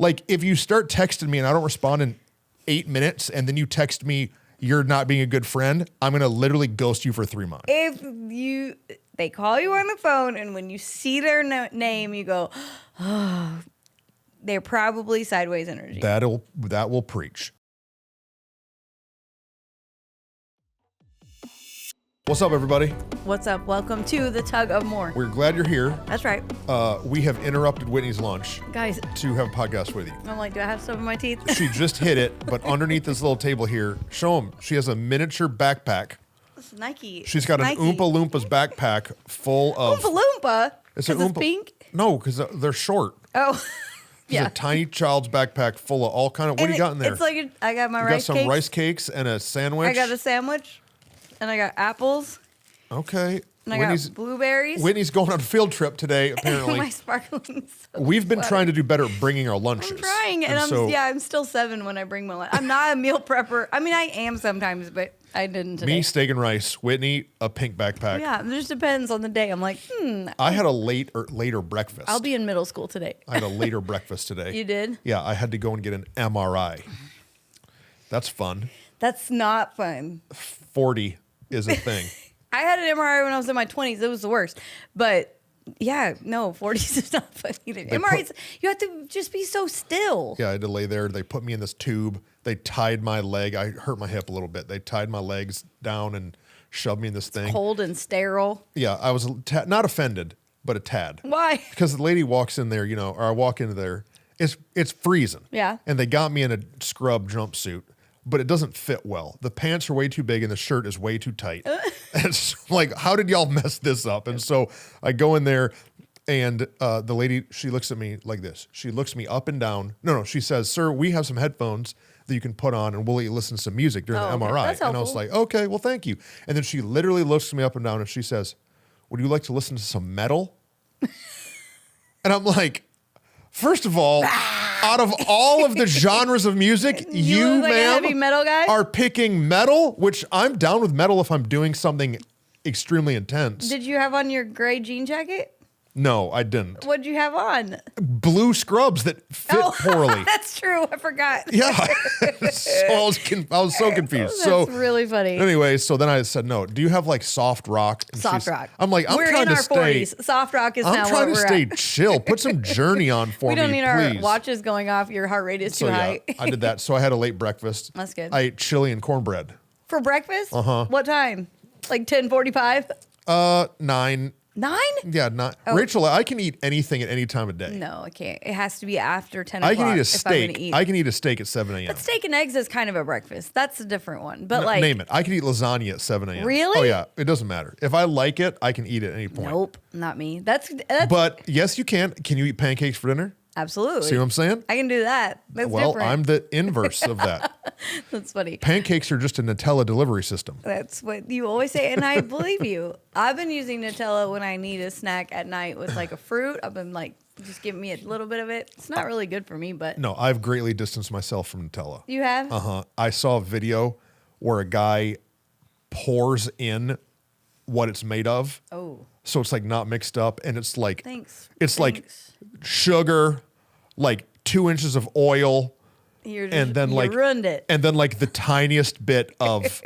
Like, if you start texting me and I don't respond in 8 minutes and then you text me, you're not being a good friend, I'm going to literally ghost you for 3 months. If they call you on the phone and when you see their name, you go, oh, they're probably sideways energy. That will preach. What's up, everybody? What's up? Welcome to the Tug of More. We're glad you're here. That's right. We have interrupted Whitney's lunch. Guys. To have a podcast with you. I'm like, do I have stuff in my teeth? She just hit it, but underneath this little table here, show them. She has a miniature backpack. This is Nike. She's got an Oompa Loompas backpack full of... Oompa Loompa? It's an Oompa... pink? No, because they're short. Oh, yeah. It's a tiny child's backpack full of all kind of... What do you got in there? It's like, I got my rice cakes. You got some rice cakes and a sandwich. I got a sandwich, and I got apples. Okay. And I got blueberries. Whitney's going on a field trip today, apparently. My sparkling soda. We've been trying to do better at bringing our lunches. I'm trying, and I'm still 7 when I bring my lunch. I'm not a meal prepper. I mean, I am sometimes, but I didn't today. Me, steak and rice. Whitney, a pink backpack. Yeah, it just depends on the day. I'm like, I had a later breakfast. I'll be in middle school today. I had a later breakfast today. You did? Yeah, I had to go and get an MRI. That's fun. That's not fun. 40 is a thing. I had an MRI when I was in my 20s. It was the worst. But yeah, no, 40s is not fun either. MRIs, you have to just be so still. Yeah, I had to lay there. They put me in this tube. They tied my leg. I hurt my hip a little bit. They tied my legs down and shoved me in this thing. Cold and sterile. Yeah, I was not offended, but a tad. Why? Because the lady walks in there, or I walk into there. It's freezing. Yeah. And they got me in a scrub jumpsuit, but it doesn't fit well. The pants are way too big and the shirt is way too tight. And it's like, how did y'all mess this up? And so I go in there and the lady, she looks at me like this. She looks me up and down. No, she says, "Sir, we have some headphones that you can put on and we'll let you listen to some music during the MRI. That's and I was like, okay, well, thank you. And then she literally looks me up and down and she says, "Would you like to listen to some metal?" And I'm like, first of all, out of all of the genres of music, you, like ma'am, a heavy metal guy? are picking metal, which I'm down with metal if I'm doing something extremely intense. Did you have on your gray jean jacket? No, I didn't. What'd you have on? Blue scrubs that fit poorly. That's true. I forgot. Yeah. So I was so confused. That's really funny. Anyway, so then I said, "No, do you have like soft rock?" And soft rock. I'm like, we're trying in to our stay. 40s. Soft rock is I'm now where trying we're to stay at. chill. Put some Journey on for me, We don't need please. our watches going off. Your heart rate is too So high. yeah, I did that. So I had a late breakfast. That's good. I ate chili and cornbread. For breakfast? Uh-huh. What time? Like 10:45? 9. 9? Yeah, 9. Rachel, I can eat anything at any time of day. No, I can't. It has to be after 10 o'clock. I can eat a if I'm gonna steak. eat. I can eat a steak at 7 a.m. But steak and eggs is kind of a breakfast. That's a different one. But like, name it. I can eat lasagna at 7 a.m. Really? Oh yeah, it doesn't matter. If I like it, I can eat it at any point. nope, not me. That's But yes, you can. Can you eat pancakes for dinner? absolutely. See what I'm saying? I can do that. That's Well, different. I'm the inverse of that. That's funny. Pancakes are just a Nutella delivery system. That's what you always say, and I believe you. I've been using Nutella when I need a snack at night with like a fruit. I've been like, just give me a little bit of it. It's not really good for me, but No, I've greatly distanced myself from Nutella. you have? Uh-huh. I saw a video where a guy pours in what it's made of. Oh, So it's like not mixed up, and it's like thanks. It's like Thanks. sugar, like 2 inches of oil, and then you ruined it. and then like the tiniest bit of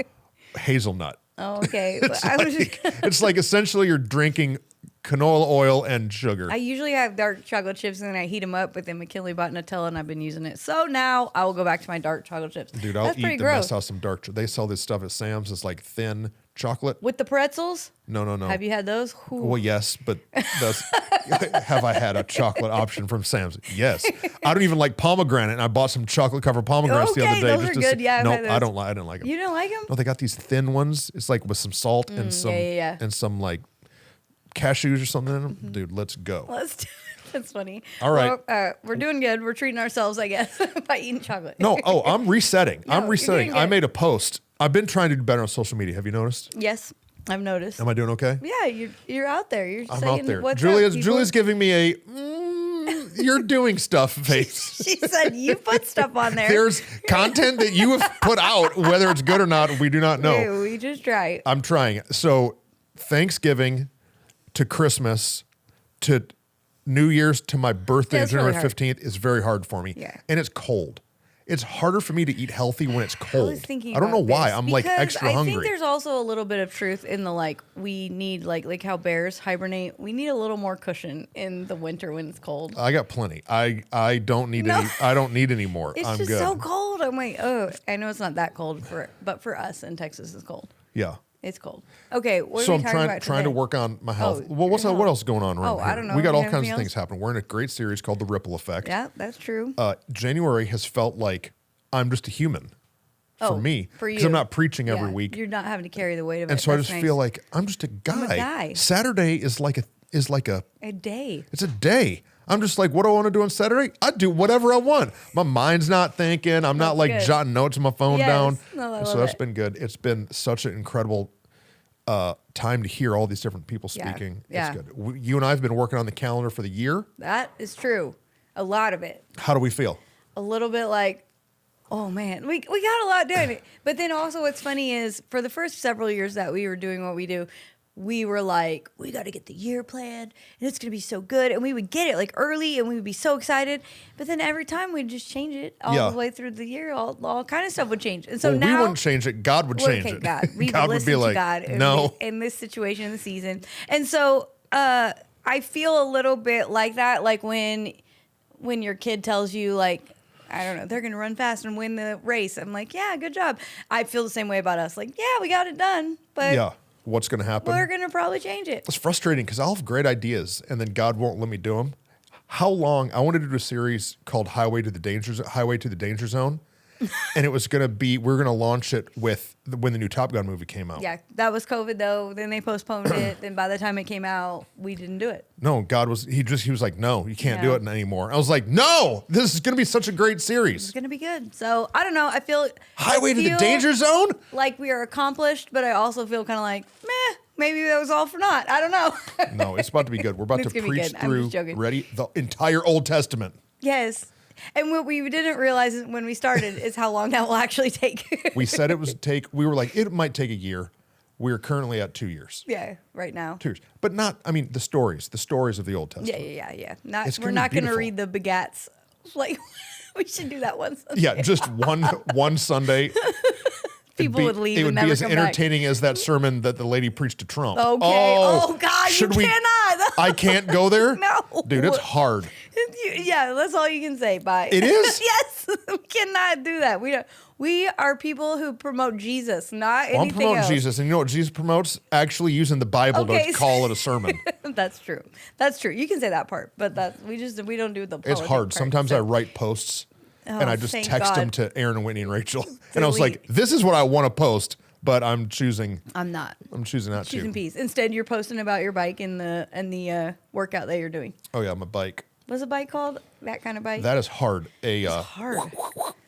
hazelnut. Oh, okay. It's like essentially you're drinking canola oil and sugar. I usually have dark chocolate chips and then I heat them up, but then McKinley bought Nutella and I've been using it. So now I will go back to my dark chocolate chips. Dude, I'll That's eat pretty the gross. mess out of some dark. They sell this stuff at Sam's. It's like thin chocolate. With the pretzels? No. Have you had those? Ooh. Well, yes, but that's, have I had a chocolate option from Sam's? Yes. I don't even like pomegranate, and I bought some chocolate covered pomegranates the other day. Those are good. Yeah, I've no, had those. I didn't like them. You don't like them? No, they got these thin ones. It's like with some salt and some and some like cashews or something in them. Dude, let's go. That's funny. All right. Well, we're doing good. We're treating ourselves, I guess, by eating chocolate. No, I'm resetting. No, I'm you're resetting. doing I good. made a post. I've been trying to do better on social media. Have you noticed? Yes, I've noticed. Am I doing okay? Yeah, you're out there. You're I'm saying out there. what's Julia's up, people? giving me a you're doing stuff face. She said you put stuff on there. There's content that you have put out, whether it's good or not, we do not know. Hey, we just try. I'm trying. So Thanksgiving to Christmas to New Year's to my birthday, That's January really hard. 15th, is very hard for me. Yeah. And it's cold. It's harder for me to eat healthy when it's cold. I was thinking I don't know about why. this I'm like because extra I hungry. think there's also a little bit of truth in the like we need like how bears hibernate. We need a little more cushion in the winter when it's cold. I got plenty. I don't need No. any. I don't need any more. It's I'm just good. so cold. I'm like, oh, I know it's not that cold but for us in Texas, it's cold. Yeah. It's cold. Okay, what So are I'm we talking about trying to today? work on my health. Oh, Well, what your else is going on around Oh, here? I don't know. We got You all have kinds of anything things happening. We're in a great series called The Ripple Effect. Yeah, that's true. January has felt like I'm just a human for me for you. because I'm not preaching every Yeah, week, You're not having to carry the weight of it. and so I That's just nice. feel like I'm just a guy. I'm a guy. Saturday is like a a day. it's a day. I'm just like, what do I want to do on Saturday? I do whatever I want. My mind's not thinking. I'm not That's like good. jotting notes on my phone Yes. down. No, I So love that's it. been good. It's been such an incredible time to hear all these different people Yeah. speaking. Yeah. It's good. You and I have been working on the calendar for the year. That is true. A lot of it. How do we feel? A little bit like, oh man, we got a lot done. But then also what's funny is for the first several years that we were doing what we do, we were like, we got to get the year planned and it's going to be so good. And we would get it like early and we would be so excited. But then every time we'd just change it all Yeah. the way through the year. All kind of stuff would change. And so Well, now we wouldn't change it. God would change okay, it. God, we God would would be listen to like, God no. in this situation in the season. And so I feel a little bit like that, like when your kid tells you like, I don't know, they're going to run fast and win the race. I'm like, yeah, good job. I feel the same way about us. Like, yeah, we got it done, but Yeah. What's going to happen? we're going to probably change it. It's frustrating because I'll have great ideas and then God won't let me do them. How long? I wanted to do a series called Highway to the Danger Zone. And it was going to be, we're going to launch it with when the new Top Gun movie came out. Yeah, that was COVID though. Then they postponed it. Then by the time it came out, we didn't do it. No, God was, he was like, no, you can't do No. it anymore. I was like, no, this is going to be such a great It's series. going to be good. So I don't know. I feel Highway to the Danger Zone? like we are accomplished, but I also feel kind of like, meh, maybe that was all for naught. I don't know. No, it's about to be good. We're about It's to gonna be preach good. I'm through, just joking. ready, the entire Old Testament. Yes. And what we didn't realize when we started is how long that will actually take. We said we were like, it might take a year. We're currently at 2 years. Yeah, right now. 2 years. But not, I mean, the stories of the Old Testament. Yeah. It's We're gonna not be going to beautiful. read the begats. Like, we should do that once. Yeah, just one Sunday. People would leave It would and be never as come back. entertaining as that sermon that the lady preached to Trump. Okay. Oh, God, you should we- cannot. I can't go there? No. Dude, it's hard. Yeah, that's all you can say. Bye. It is? Yes. We cannot do that. We are people who promote Jesus, not Well, I'm anything promoting else. Jesus. And you know what Jesus promotes? Actually using the Bible Okay, to so- call it a sermon. That's true. That's true. You can say that part, but we don't do the. It's politic hard. part, Sometimes so- I write posts and I just thank text them God. to Aaron and Whitney and Rachel. And I was Delete. like, this is what I want to post, but I'm choosing I'm not. not Choosing to. peace. Instead, you're posting about your bike and the workout that you're doing. Oh yeah, my bike. What's a bike called? That kind of bike? That is hard. hard.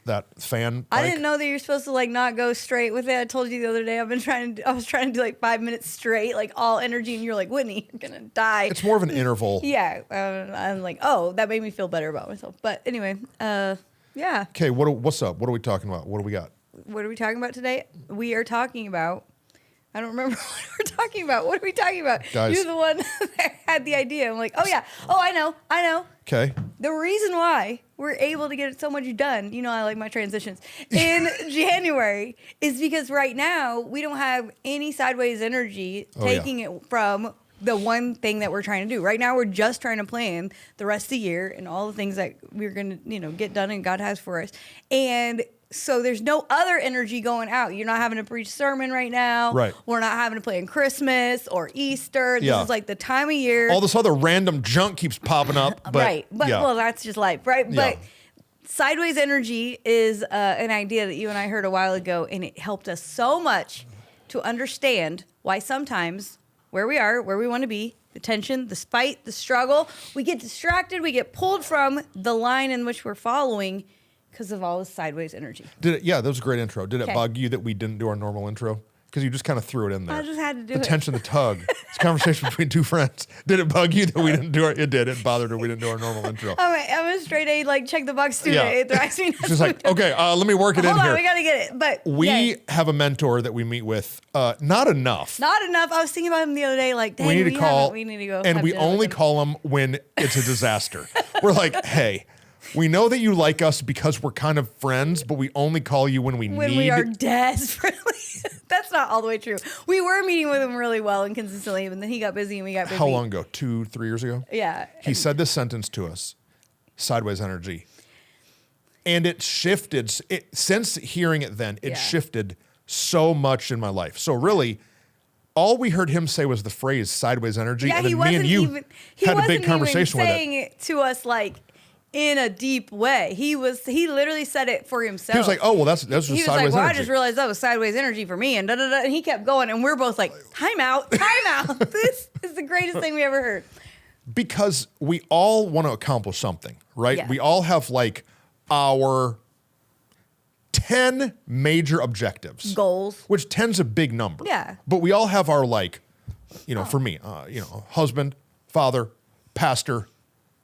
That fan bike. I didn't know that you're supposed to like not go straight with it. I told you the other day I was trying to do like 5 minutes straight, like all energy, and you're like, Whitney, you're gonna die. It's more of an interval. Yeah. I'm like, oh, that made me feel better about myself. But anyway, yeah. Okay, what's up? What are we talking about? What do we got? What are we talking about today? We are talking about. I don't remember what we're talking about. What are we talking about? Guys. You're the one that had the idea. I'm like, oh yeah. Oh, I know. Okay. The reason why we're able to get so much done, you know, I like my transitions, in January is because right now we don't have any sideways energy Oh, yeah. taking it from the one thing that we're trying to do. Right now we're just trying to plan the rest of the year and all the things that we're going to, get done and God has for us. And so there's no other energy going out. You're not having to preach sermon right now. Right. We're not having to plan Christmas or Easter. This Yeah. is like the time of year. All this other random junk keeps popping up. But, Right. But yeah. well, that's just life, right? Yeah. But sideways energy is an idea that you and I heard a while ago, and it helped us so much to understand why sometimes where we are, where we want to be, the tension, the fight, the struggle, we get distracted, we get pulled from the line in which we're following because of all this sideways energy. Yeah, that was a great intro. Did it Okay. bug you that we didn't do our normal intro? because you just kind of threw it in there. I just had to do the it. tension, the tug. It's a conversation between two friends. Did it bug you that we didn't do it did. It bothered her we didn't do our normal intro. I'm a straight A, like, check the box student. Yeah. It drives me nuts. She's like, okay, let me work it in Hold on, here. we got to get it. But We yes. have a mentor that we meet with. Not enough. Not enough. I was thinking about him the other day, like, dang, We need to call. we need to go. And have we dinner with only him. call him when it's a disaster. We're like, hey, we know that you like us because we're kind of friends, but we only call you when we When we are desperately. That's not all the way true. We were meeting with him really well and consistently, and then he got busy and we got busy. How long ago? 2-3 years ago? Yeah. He said this sentence to us, sideways energy. And it shifted. Since hearing it then, it Yeah. shifted so much in my life. So really, all we heard him say was the phrase sideways energy. Yeah, and he then me and wasn't you even. He had a wasn't big conversation even with saying it. it to us like in a deep way. He literally said it for himself. He was like, oh, well, that's just He was sideways like, well, energy. I just realized that was sideways energy for me, and da da da. And he kept going, and we're both like, time out. This is the greatest thing we ever heard. Because we all want to accomplish something, right? Yeah. We all have like our 10 major objectives. Goals. Which 10's a big number. Yeah. But we all have our like, for me, husband, father, pastor,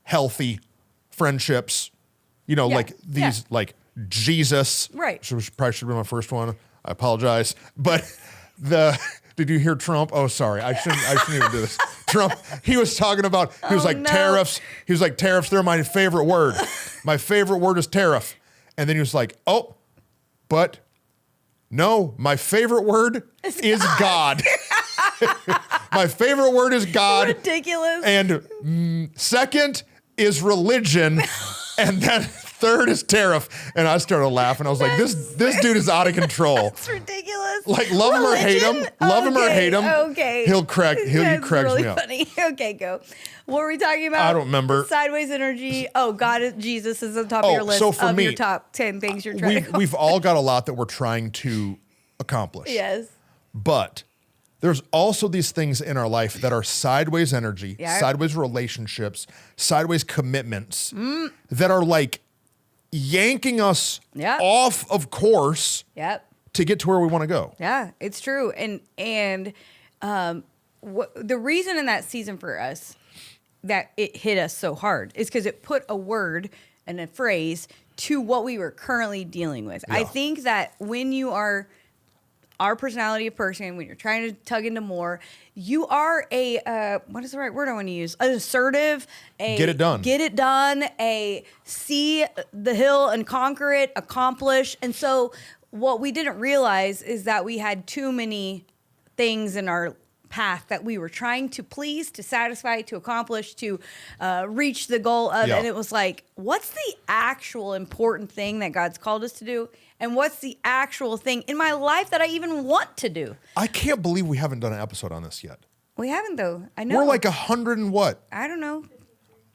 healthy, friendships, like these, like Jesus. Right. Which probably should have been my first one. I apologize. But did you hear Trump? Oh, sorry. I shouldn't even do this. Trump, he was talking about, he was like, tariffs. He was like, tariffs, they're my favorite word. My favorite word is tariff. And then he was like, oh, but no, my favorite word is God. My favorite word is God. Ridiculous. And second is religion. And then third is tariff. And I started laughing. I was like, this dude is out of control. It's ridiculous. Like, love him or hate him. Love him or hate him. Okay. He cracks really me up. funny. Okay, go. What were we talking about? I don't remember. Sideways energy. Oh, Jesus is on top of your list so for of me, your top 10 things you're trying to we've all got a lot that we're trying to accomplish. Yes. But there's also these things in our life that are sideways energy, sideways relationships, sideways commitments that are like yanking us off of course to get to where we want to go. Yeah, it's true. And the reason in that season for us that it hit us so hard is because it put a word and a phrase to what we were currently dealing with. Yeah. I think that when you are our personality of person, when you're trying to tug into more, you are what is the right word I want to use? An assertive, get it done, see the hill and conquer it, accomplish. And so what we didn't realize is that we had too many things in our path that we were trying to please, to satisfy, to accomplish, to reach the goal of. Yeah. And it was like, what's the actual important thing that God's called us to do? And what's the actual thing in my life that I even want to do? I can't believe we haven't done an episode on this yet. We haven't, though. I know. We're like 100 and what? I don't know.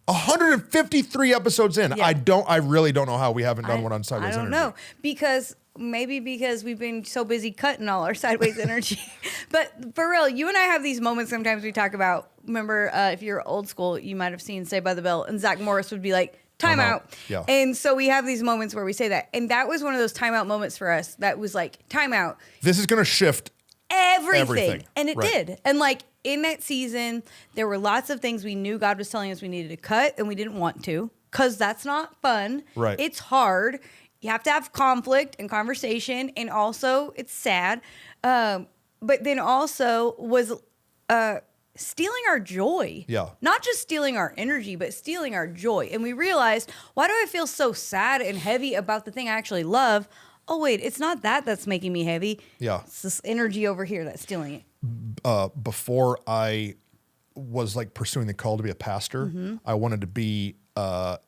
153 episodes in. Yeah. I really don't know how we haven't done one on sideways energy. I don't know. Because we've been so busy cutting all our sideways energy. But for real, you and I have these moments sometimes we talk about. Remember, if you're old school, you might have seen Saved by the Bell, and Zach Morris would be like, time out. Yeah. And so we have these moments where we say that. And that was one of those timeout moments for us that was like, time out. This is going to shift everything. And it right. did. And like in that season, there were lots of things we knew God was telling us we needed to cut and we didn't want to because that's not fun. Right. It's hard. You have to have conflict and conversation. And also it's sad. But then also was stealing our joy. Yeah. Not just stealing our energy, but stealing our joy. And we realized, why do I feel so sad and heavy about the thing I actually love? Oh, wait, it's not that's making me heavy. Yeah. It's this energy over here that's stealing it. Before I was like pursuing the call to be a pastor, I wanted to be a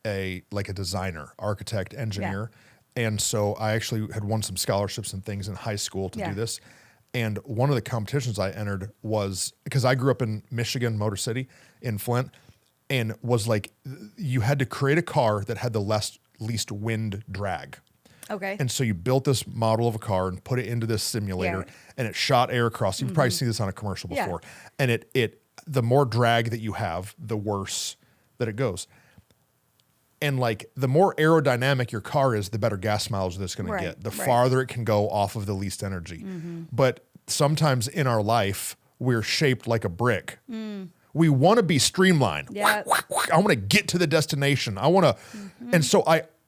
designer, architect, engineer. Yeah. And so I actually had won some scholarships and things in high school to do this. And one of the competitions I entered was, because I grew up in Michigan, Motor City, in Flint, and was like, you had to create a car that had the least wind drag. Okay. And so you built this model of a car and put it into this simulator, and it shot air across. You've probably seen this on a commercial before. And it the more drag that you have, the worse that it goes. And like the more aerodynamic your car is, the better gas mileage that it's going to get. The farther it can go off of the least energy. But sometimes in our life, we're shaped like a brick. We want to be streamlined. Yeah. I want to get to the destination. I want to, and so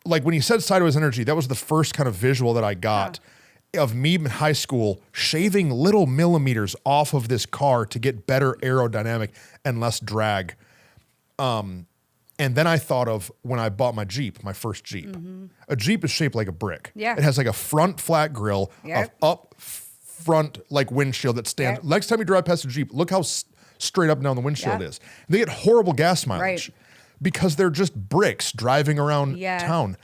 like when he said sideways energy, that was the first kind of visual that I got of me in high school shaving little millimeters off of this car to get better aerodynamic and less drag. And then I thought of when I bought my Jeep, my first Jeep. A Jeep is shaped like a brick. Yeah. It has like a front flat grill, Yep. a up front like windshield that stands. Yep. Next time you drive past a Jeep, look how straight up and down the windshield Yep. is. They get horrible gas mileage Right. because they're just bricks driving around Yeah. town.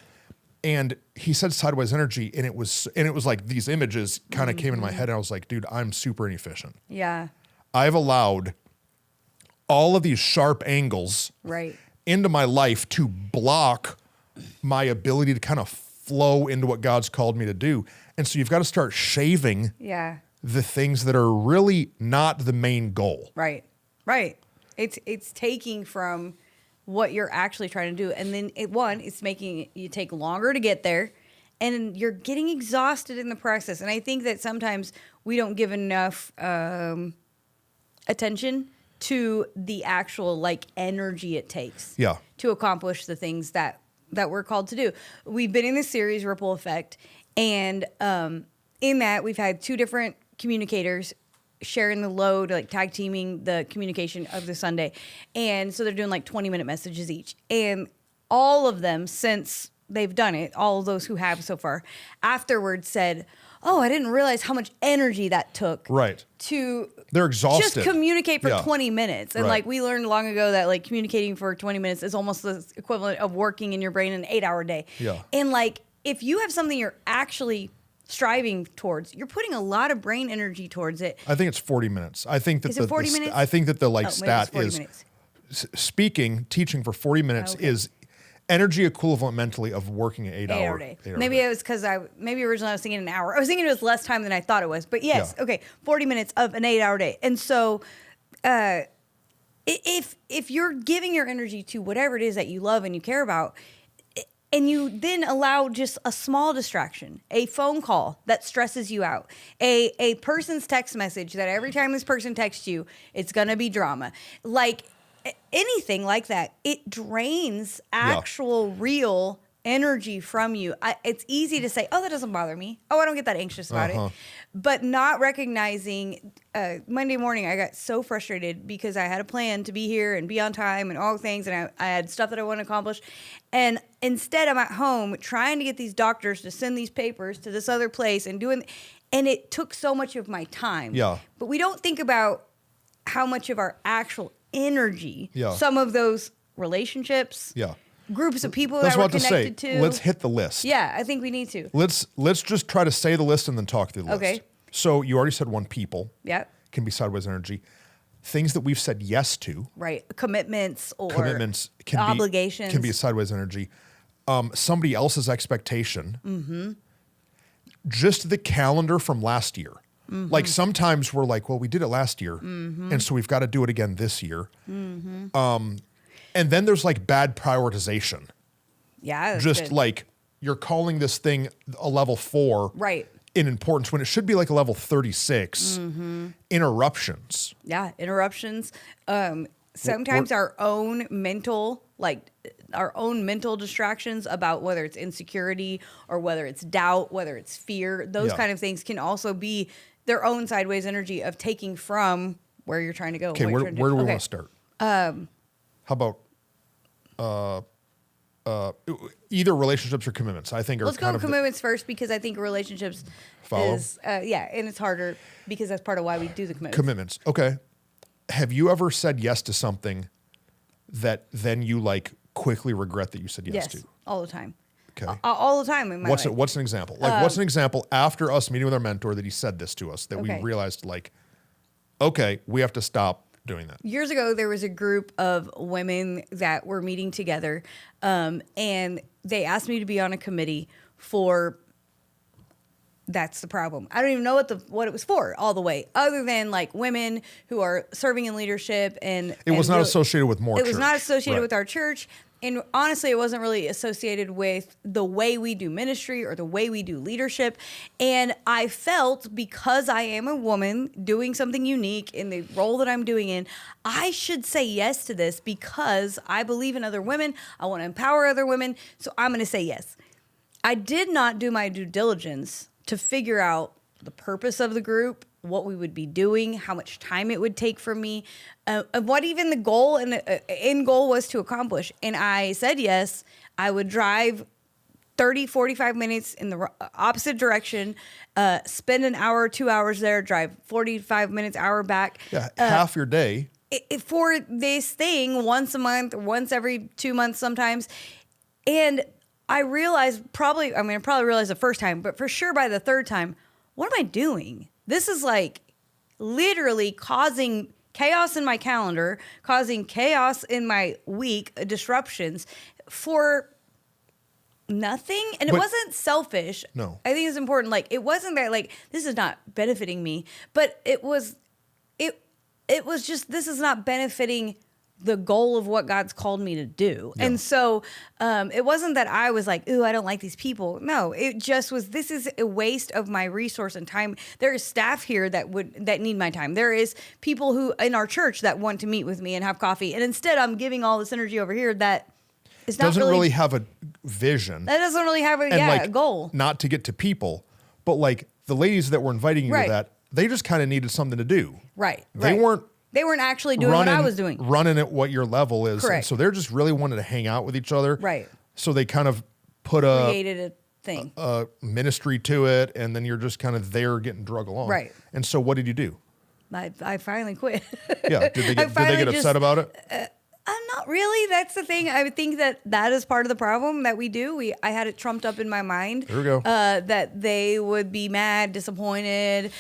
And he said sideways energy, and it was like these images kind of came in my head, and I was like, dude, I'm super inefficient. Yeah. I've allowed all of these sharp angles Right. into my life to block my ability to kind of flow into what God's called me to do. And so you've got to start shaving Yeah. the things that are really not the main goal. Right. Right. It's taking from what you're actually trying to do. And then it's making you take longer to get there, and you're getting exhausted in the process. And I think that sometimes we don't give enough attention to the actual like energy it takes Yeah. to accomplish the things that we're called to do. We've been in this series, Ripple Effect, and in that we've had two different communicators sharing the load, like tag teaming the communication of the Sunday. And so they're doing like 20-minute messages each. And all of them, since they've done it, all of those who have so far, afterwards said, oh, I didn't realize how much energy that took. Right. To They're exhausted. just communicate for Yeah. 20 minutes. And Right. like we learned long ago that like communicating for 20 minutes is almost the equivalent of working in your brain an 8-hour day. Yeah. And like if you have something you're actually striving towards, you're putting a lot of brain energy towards it. I think it's 40 minutes. I think that Is it 40 minutes? I think that the like Oh, maybe it's stat 40 is minutes. teaching for 40 minutes Okay. is energy equivalent mentally of working an 8-hour day. day. Maybe it was because maybe originally I was thinking an hour. I was thinking it was less time than I thought it was. But yes, Yeah. okay, 40 minutes of an 8-hour day. And so if you're giving your energy to whatever it is that you love and you care about, and you then allow just a small distraction, a phone call that stresses you out, a person's text message that every time this person texts you, it's going to be drama. Like anything like that, it drains actual real energy from you. It's easy to say, oh, that doesn't bother me. Oh, I don't get that anxious about it. But not recognizing, Monday morning, I got so frustrated because I had a plan to be here and be on time and all the things. And I had stuff that I wanted to accomplish. And instead I'm at home trying to get these doctors to send these papers to this other place and it took so much of my time. Yeah. But we don't think about how much of our actual energy, Yeah. some of those relationships, Yeah. groups of people That's that we're what to say. connected to. Let's hit the list. Yeah, I think we need to. Let's just try to say the list and then talk through the list. Okay. So you already said one, people Yeah, can be sideways energy. Things that we've said yes to, right. Commitments or can obligations. can be a sideways energy. Somebody else's expectation. Mm-hmm. Just the calendar from last year. Mm-hmm. Like sometimes we're like, well, we did it last year, and so we've got to do it again this year. Mm-hmm. And then there's like bad prioritization. Yeah, that's Just good. like you're calling this thing a level 4 Right. in importance when it should be like a level 36. Interruptions. Yeah, interruptions. Sometimes our own mental distractions about whether it's insecurity or whether it's doubt, whether it's fear, those Yeah. kind of things can also be their own sideways energy of taking from where you're trying to go. Okay, what you're where trying do we Okay. want to start? How about either relationships or commitments? I think are Let's go kind with of commitments first because I think relationships Follow? is and it's harder because that's part of why we do the commitments. commitments. Okay. Have you ever said yes to something that then you like quickly regret that you said yes, Yes, to? all the time. Okay. All the time in my life. What's an example? Like what's an example after us meeting with our mentor that he said this to us that Okay. we realized like, okay, we have to stop doing that. Years ago, there was a group of women that were meeting together, and they asked me to be on a committee for. That's the problem. I don't even know what it was for all the way, other than like women who are serving in leadership and It was not really- associated with more It was not church. associated Right. with our church, And honestly, it wasn't really associated with the way we do ministry or the way we do leadership. And I felt, because I am a woman doing something unique in the role that I'm doing in, I should say yes to this because I believe in other women. I want to empower other women. So I'm going to say yes. I did not do my due diligence to figure out the purpose of the group, what we would be doing, how much time it would take for me, what even the goal and end goal was to accomplish. And I said yes. I would drive 30, 45 minutes in the opposite direction, spend an hour, 2 hours there, drive 45 minutes, hour back. Yeah, half your day. For this thing once a month, once every 2 months sometimes. And I realized I probably realized the first time, but for sure by the third time, what am I doing? This is like literally causing chaos in my calendar, causing chaos in my week, disruptions for nothing. And it wasn't selfish. No. I think it's important. Like, it wasn't that, like, this is not benefiting me, but it was just, this is not benefiting the goal of what God's called me to do. Yeah. And so it wasn't that I was like, ooh, I don't like these people. No, it just was, this is a waste of my resource and time. There is staff here that need my time. There is people who in our church that want to meet with me and have coffee. And instead I'm giving all this energy over here that is not doesn't really have a vision. That doesn't really have a goal. Not to get to people, but like the ladies that were inviting you to that, they just kind of needed something to do. Right. They weren't actually doing what I was doing. Running at what your level is. Correct. And so they're just really wanted to hang out with each other. Right. So they kind of created a thing. A ministry to it, and then you're just kind of there getting drug along. Right. And so what did you do? I finally quit. Yeah. Did they get upset about it? Not really. That's the thing. I would think that is part of the problem that we do. I had it trumped up in my mind. There we go. That they would be mad, disappointed,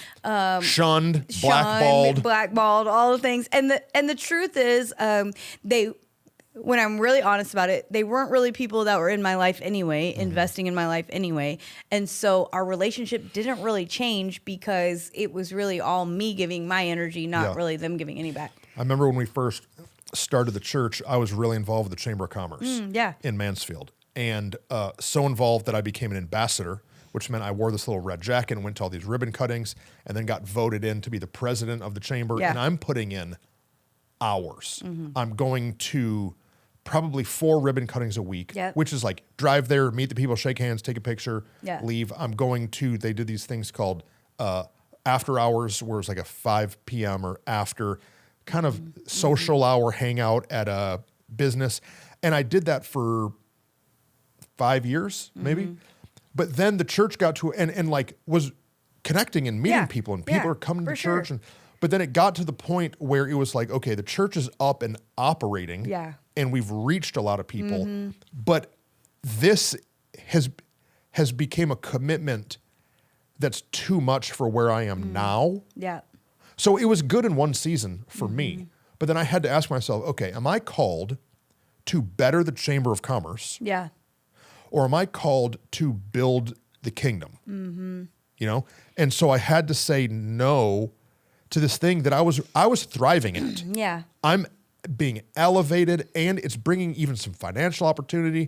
shunned, blackballed, all the things. And the truth is, when I'm really honest about it, they weren't really people that were in my life anyway, investing in my life anyway. And so our relationship didn't really change because it was really all me giving my energy, not really them giving any back. I remember when we first started the church, I was really involved with the Chamber of Commerce in Mansfield. And so involved that I became an ambassador, which meant I wore this little red jacket and went to all these ribbon cuttings and then got voted in to be the president of the chamber. Yeah. And I'm putting in hours. I'm going to probably 4 ribbon cuttings a week, which is like drive there, meet the people, shake hands, take a picture, leave. I'm going to, they did these things called after hours, where it's like a 5 p.m. or after kind of social hour hangout at a business. And I did that for 5 years, maybe. But then the church got to, and like was connecting and meeting people, and people are coming to church. Sure. But then it got to the point where it was like, okay, the church is up and operating, and we've reached a lot of people. But this has become a commitment that's too much for where I am now. Yeah. So it was good in one season for me, but then I had to ask myself, okay, am I called to better the Chamber of Commerce? Yeah. Or am I called to build the kingdom? You know? And so I had to say no to this thing that I was thriving at. Yeah. I'm being elevated, and it's bringing even some financial opportunity,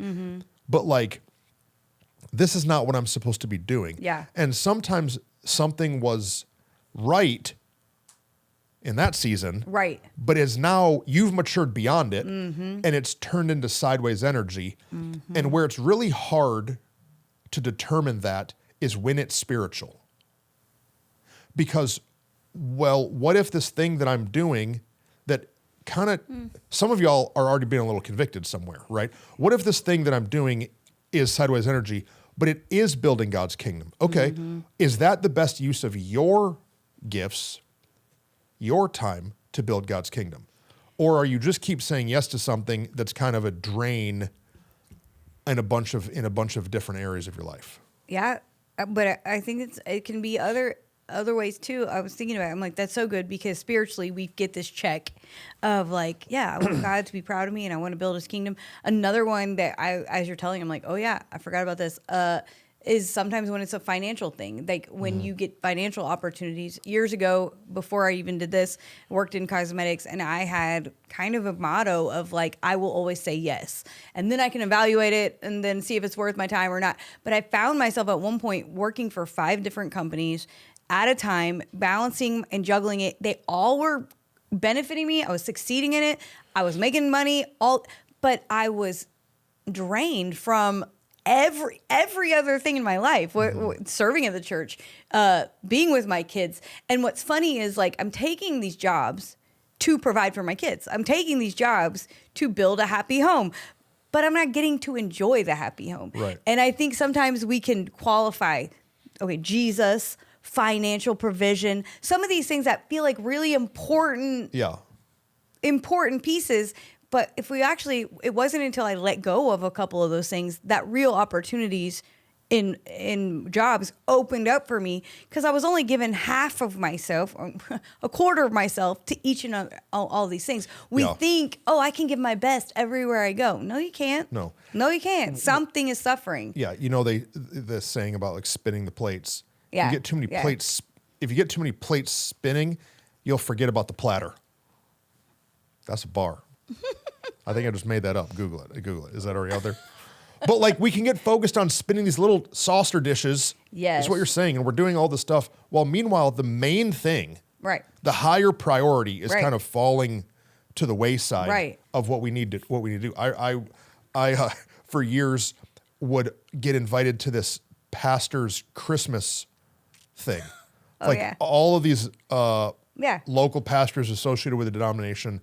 but like, this is not what I'm supposed to be doing. Yeah. And sometimes something was right in that season. Right. But as now you've matured beyond it, and it's turned into sideways energy. And where it's really hard to determine that is when it's spiritual. Because, well, what if this thing that I'm doing that kind of, some of y'all are already being a little convicted somewhere, right? What if this thing that I'm doing is sideways energy, but it is building God's kingdom? Okay, is that the best use of your gifts, your time to build God's kingdom? Or are you just keep saying yes to something that's kind of a drain in a bunch of different areas of your life? Yeah, but I think it can be other ways too. I was thinking about it. I'm like, that's so good, because spiritually we get this check of like, yeah, I want God to be proud of me and I want to build his kingdom. Another one that as you're telling, I'm like, oh yeah, I forgot about this. is sometimes when it's a financial thing. Like when you get financial opportunities. Years ago, before I even did this, I worked in cosmetics, and I had kind of a motto of like, I will always say yes. And then I can evaluate it and then see if it's worth my time or not. But I found myself at one point working for 5 different companies at a time, balancing and juggling it. They all were benefiting me. I was succeeding in it. I was making money, but I was drained from every other thing in my life, serving at the church, being with my kids. And what's funny is like, I'm taking these jobs to provide for my kids. I'm taking these jobs to build a happy home, but I'm not getting to enjoy the happy home. Right. And I think sometimes we can qualify, okay, Jesus, financial provision, some of these things that feel like really important pieces. But if we actually, it wasn't until I let go of a couple of those things that real opportunities in jobs opened up for me, because I was only given half of myself, or a quarter of myself to each and all these things. We think, oh, I can give my best everywhere I go. No, you can't. No, you can't. Something is suffering. Yeah, you know, the saying about like spinning the plates. Yeah. You get too many plates. If you get too many plates spinning, you'll forget about the platter. That's a bar. I think I just made that up. Google it. Is that already out there? But like, we can get focused on spinning these little saucer dishes. Yes. Is what you're saying. And we're doing all this stuff. While meanwhile, the main thing, the higher priority is kind of falling to the wayside of what we need to do. I for years would get invited to this pastor's Christmas thing. All of these local pastors associated with the denomination.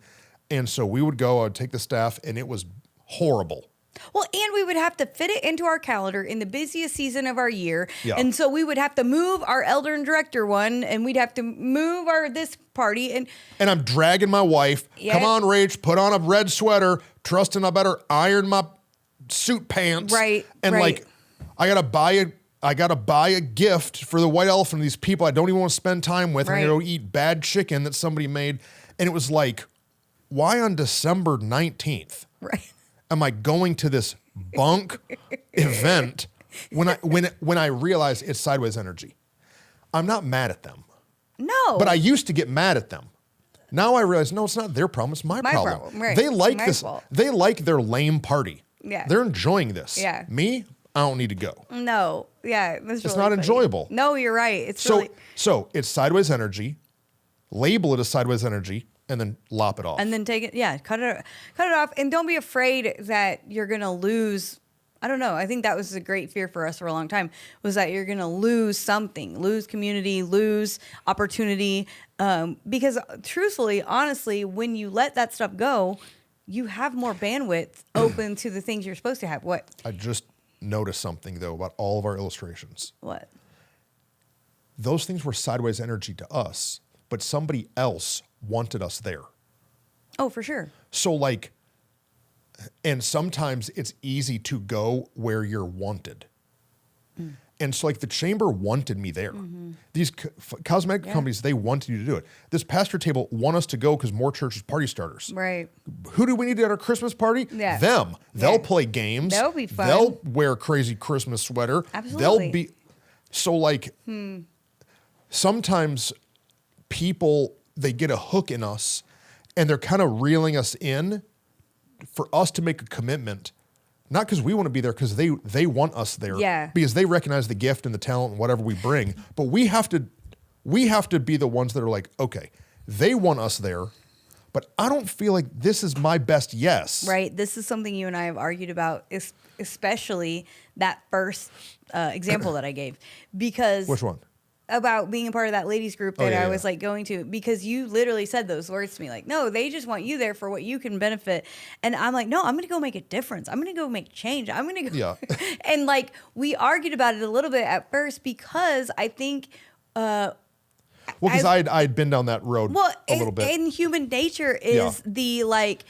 And so we would go, I'd take the staff, and it was horrible. Well, and we would have to fit it into our calendar in the busiest season of our year. Yeah. And so we would have to move our elder and director one, and we'd have to move our this party. And I'm dragging my wife. Come on, Rach, put on a red sweater, trusting I better iron my suit pants. And like, I gotta buy a gift for the white elephant of these people I don't even want to spend time with. I'm gonna go eat bad chicken that somebody made. And it was like, why on December 19th am I going to this bunk event when I realize it's sideways energy? I'm not mad at them. No. But I used to get mad at them. Now I realize, no, it's not their problem. It's my problem. They like this. Fault. They like their lame party. Yeah. They're enjoying this. Yeah. Me, I don't need to go. No. Yeah. It's not funny. Enjoyable. No, you're right. So it's sideways energy. Label it as sideways energy. And then lop it off. And then take it, cut it off. And don't be afraid that you're going to lose. I don't know. I think that was a great fear for us for a long time, was that you're going to lose something, lose community, lose opportunity. Because truthfully, honestly, when you let that stuff go, you have more bandwidth open to the things you're supposed to have. What? I just noticed something, though, about all of our illustrations. What? Those things were sideways energy to us, but somebody else wanted us there. Oh, for sure. So like, and sometimes it's easy to go where you're wanted. And so like the chamber wanted me there. These cosmetic companies, they wanted you to do it. This pastor table want us to go because more churches party starters. Right. Who do we need at our Christmas party? Yeah. Them. They'll play games. That'll be fun. They'll wear a crazy Christmas sweater. Absolutely. They'll be, so like, sometimes people, they get a hook in us and they're kind of reeling us in for us to make a commitment, not because we want to be there, because they want us there. Yeah. Because they recognize the gift and the talent and whatever we bring. But we have to be the ones that are like, okay, they want us there, but I don't feel like this is my best yes. Right. This is something you and I have argued about, especially that first example that I gave. Because Which one? About being a part of that ladies group that I was like going to, because you literally said those words to me, like, no, they just want you there for what you can benefit. And I'm like, no, I'm going to go make a difference. I'm going to go make change. I'm going to go. Yeah. And like, we argued about it a little bit at first, because I think, well, because I'd been down that road a little bit. And human nature is the like,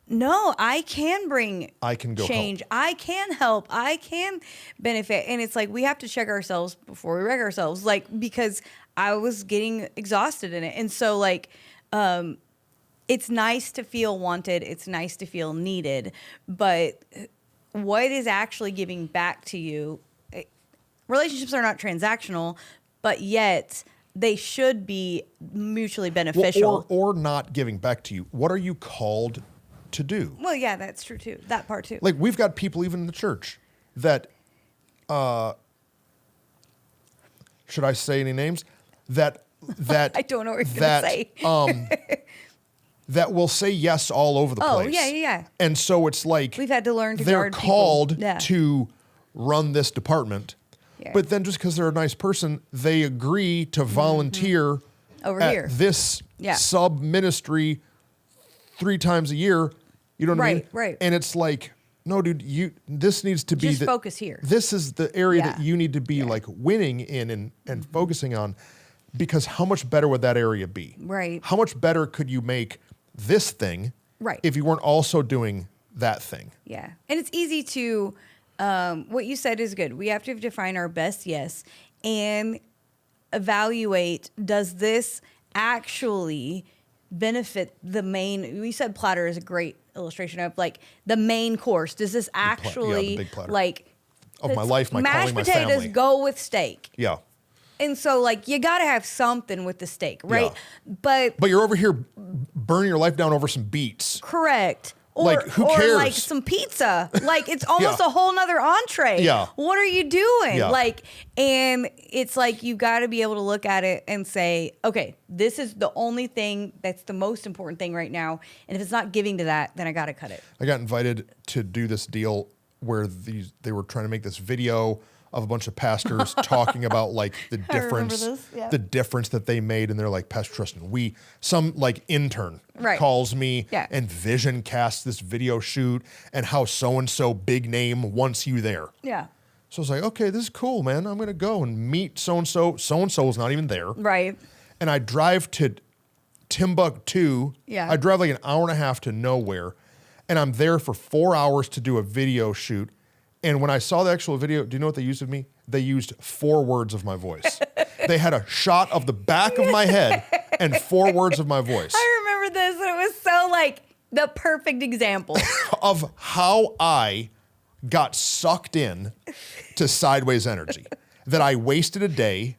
no, I can bring change. Help. I can help. I can benefit. And it's like, we have to check ourselves before we wreck ourselves. Like, because I was getting exhausted in it. And so like, it's nice to feel wanted. It's nice to feel needed. But what is actually giving back to you? relationships are not transactional, but yet they should be mutually beneficial. Or not giving back to you. What are you called to do? Well, yeah, that's true too. That part too. Like we've got people even in the church that, should I say any names? That I don't know what you're going to say. That will say yes all over the place. Oh, yeah. And so it's like We've had to learn to they're guard called people. Yeah. to run this department. Yeah. But then just because they're a nice person, they agree to volunteer Over at here. this Yeah. sub ministry 3 times a year. You know what I mean? Right. And it's like, no, dude, this needs to be Just focus here. This is the area that Yeah. you need to be like winning in and focusing on, because how much better would that area be? Right. How much better could you make this thing Right. if you weren't also doing that thing? Yeah. And it's easy to, what you said is good. We have to define our best yes and evaluate, does this actually benefit the main, we said platter is a great illustration of like the main course. Does this actually the big platter. like Of my life, my mashed calling, my potatoes family. go with steak. Yeah. And so like you got to have something with the steak, right? But But you're over here burning your life down over some beets. correct. Or, Like, who or cares? like some pizza. Like it's almost Yeah. a whole nother entree. Yeah. What are you doing? Yeah. Like, and it's like you got to be able to look at it and say, okay, this is the only thing that's the most important thing right now. And if it's not giving to that, then I got to cut it. I got invited to do this deal where they were trying to make this video of a bunch of pastors talking about like the I remember difference, this, yeah. the difference that they made. And they're like, Pastor Tristan, some like intern Right. calls me Yeah. and vision casts this video shoot and how so-and-so big name wants you there. Yeah. So I was like, okay, this is cool, man. I'm going to go and meet so-and-so. So-and-so is not even there. Right. And I drive to Timbuktu. Yeah. I drive like an hour and a half to nowhere. And I'm there for 4 hours to do a video shoot. And when I saw the actual video, do you know what they used of me? They used 4 words of my voice. They had a shot of the back of my head and 4 words of my voice I remember this. And it was so like the perfect example. of how I got sucked in to sideways energy, that I wasted a day.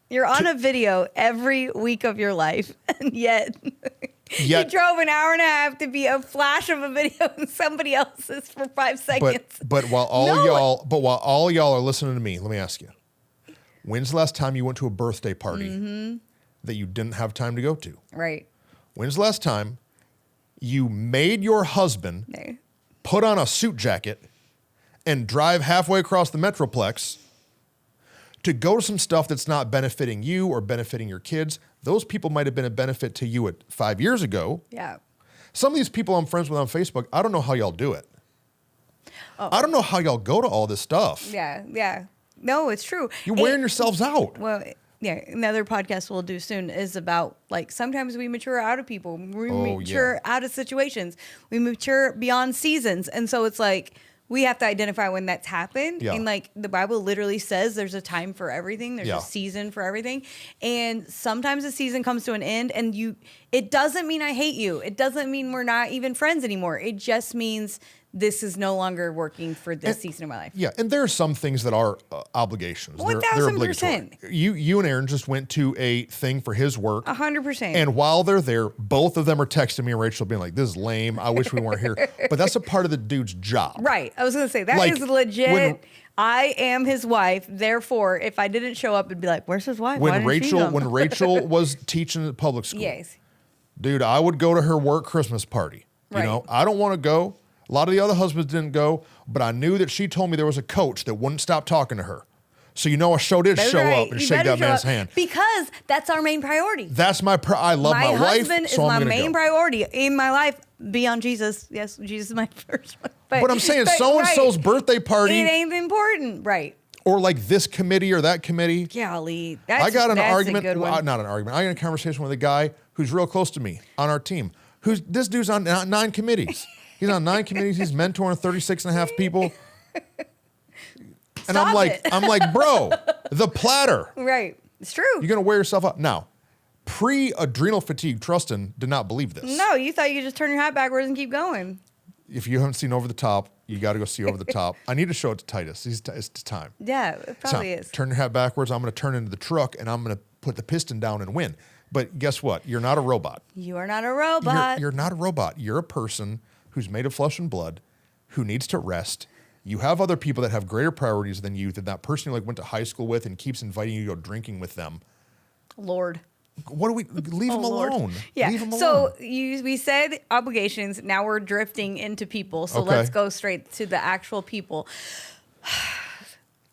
You're on a video every week of your life, and yet you drove an hour and a half to be a flash of a video in somebody else's for 5 seconds. But while all y'all are listening to me, let me ask you: when's the last time you went to a birthday party that you didn't have time to go to? Right. When's the last time you made your husband No. put on a suit jacket and drive halfway across the Metroplex to go to some stuff that's not benefiting you or benefiting your kids? Those people might have been a benefit to you 5 years ago. Yeah. Some of these people I'm friends with on Facebook, I don't know how y'all do it. Oh. I don't know how y'all go to all this stuff. Yeah. Yeah. No, it's true. You're wearing yourselves out. Well, yeah, another podcast we'll do soon is about like sometimes we mature out of people, we mature out of situations, we mature beyond seasons, and so it's like we have to identify when that's happened. Yeah. And like the Bible literally says there's a time for everything, there's Yeah. a season for everything, and sometimes the season comes to an end, and it doesn't mean I hate you, it doesn't mean we're not even friends anymore, it just means this is no longer working for this season of my life. Yeah, and there are some things that are obligations. They're 1000%. obligatory. You and Aaron just went to a thing for his work. 100%. And while they're there, both of them are texting me and Rachel being like, this is lame. I wish we weren't here. But that's a part of the dude's job. Right. I was going to say, that Like, is legit. when- I am his wife. Therefore, if I didn't show up, it'd be like, where's his wife? Why When didn't she come? Rachel was teaching at public school, Yes. dude, I would go to her work Christmas party. You Right. know, I don't want to go. A lot of the other husbands didn't go, but I knew that she told me there was a coach that wouldn't stop talking to her. So I sure did That's show right. up and You shake better that show man's up, hand. because that's our main priority. That's I love my wife, husband so is I'm my gonna main go. priority in my life beyond Jesus. Yes, Jesus is my first one. But I'm saying so-and-so's birthday party, It ain't important. Right. or like this committee or that committee. Golly. I got an that's argument. A good one. Well, not an argument. I got a conversation with a guy who's real close to me on our team. This dude's on 9 committees. He's on 9 committees. He's mentoring 36 and a half people. And Stop I'm like, bro, the platter. Right. It's true. You're going to wear yourself out. Now, pre-adrenal fatigue, Trustin did not believe this. No, you thought you could just turn your hat backwards and keep going. If you haven't seen Over the Top, You got to go see Over the Top. I need to show it to Titus. It's time. Yeah, it probably is. Turn your hat backwards. I'm going to turn into the truck, and I'm going to put the piston down and win. But guess what? You're not a robot. You are not a robot. You're not a robot. You're a person who's made of flesh and blood, who needs to rest. You have other people that have greater priorities than you, that person you like went to high school with and keeps inviting you to go drinking with them. Lord. What do we leave them Lord. alone? Yeah. Leave them So alone. we said obligations. Now we're drifting into people. So Okay. let's go straight to the actual people.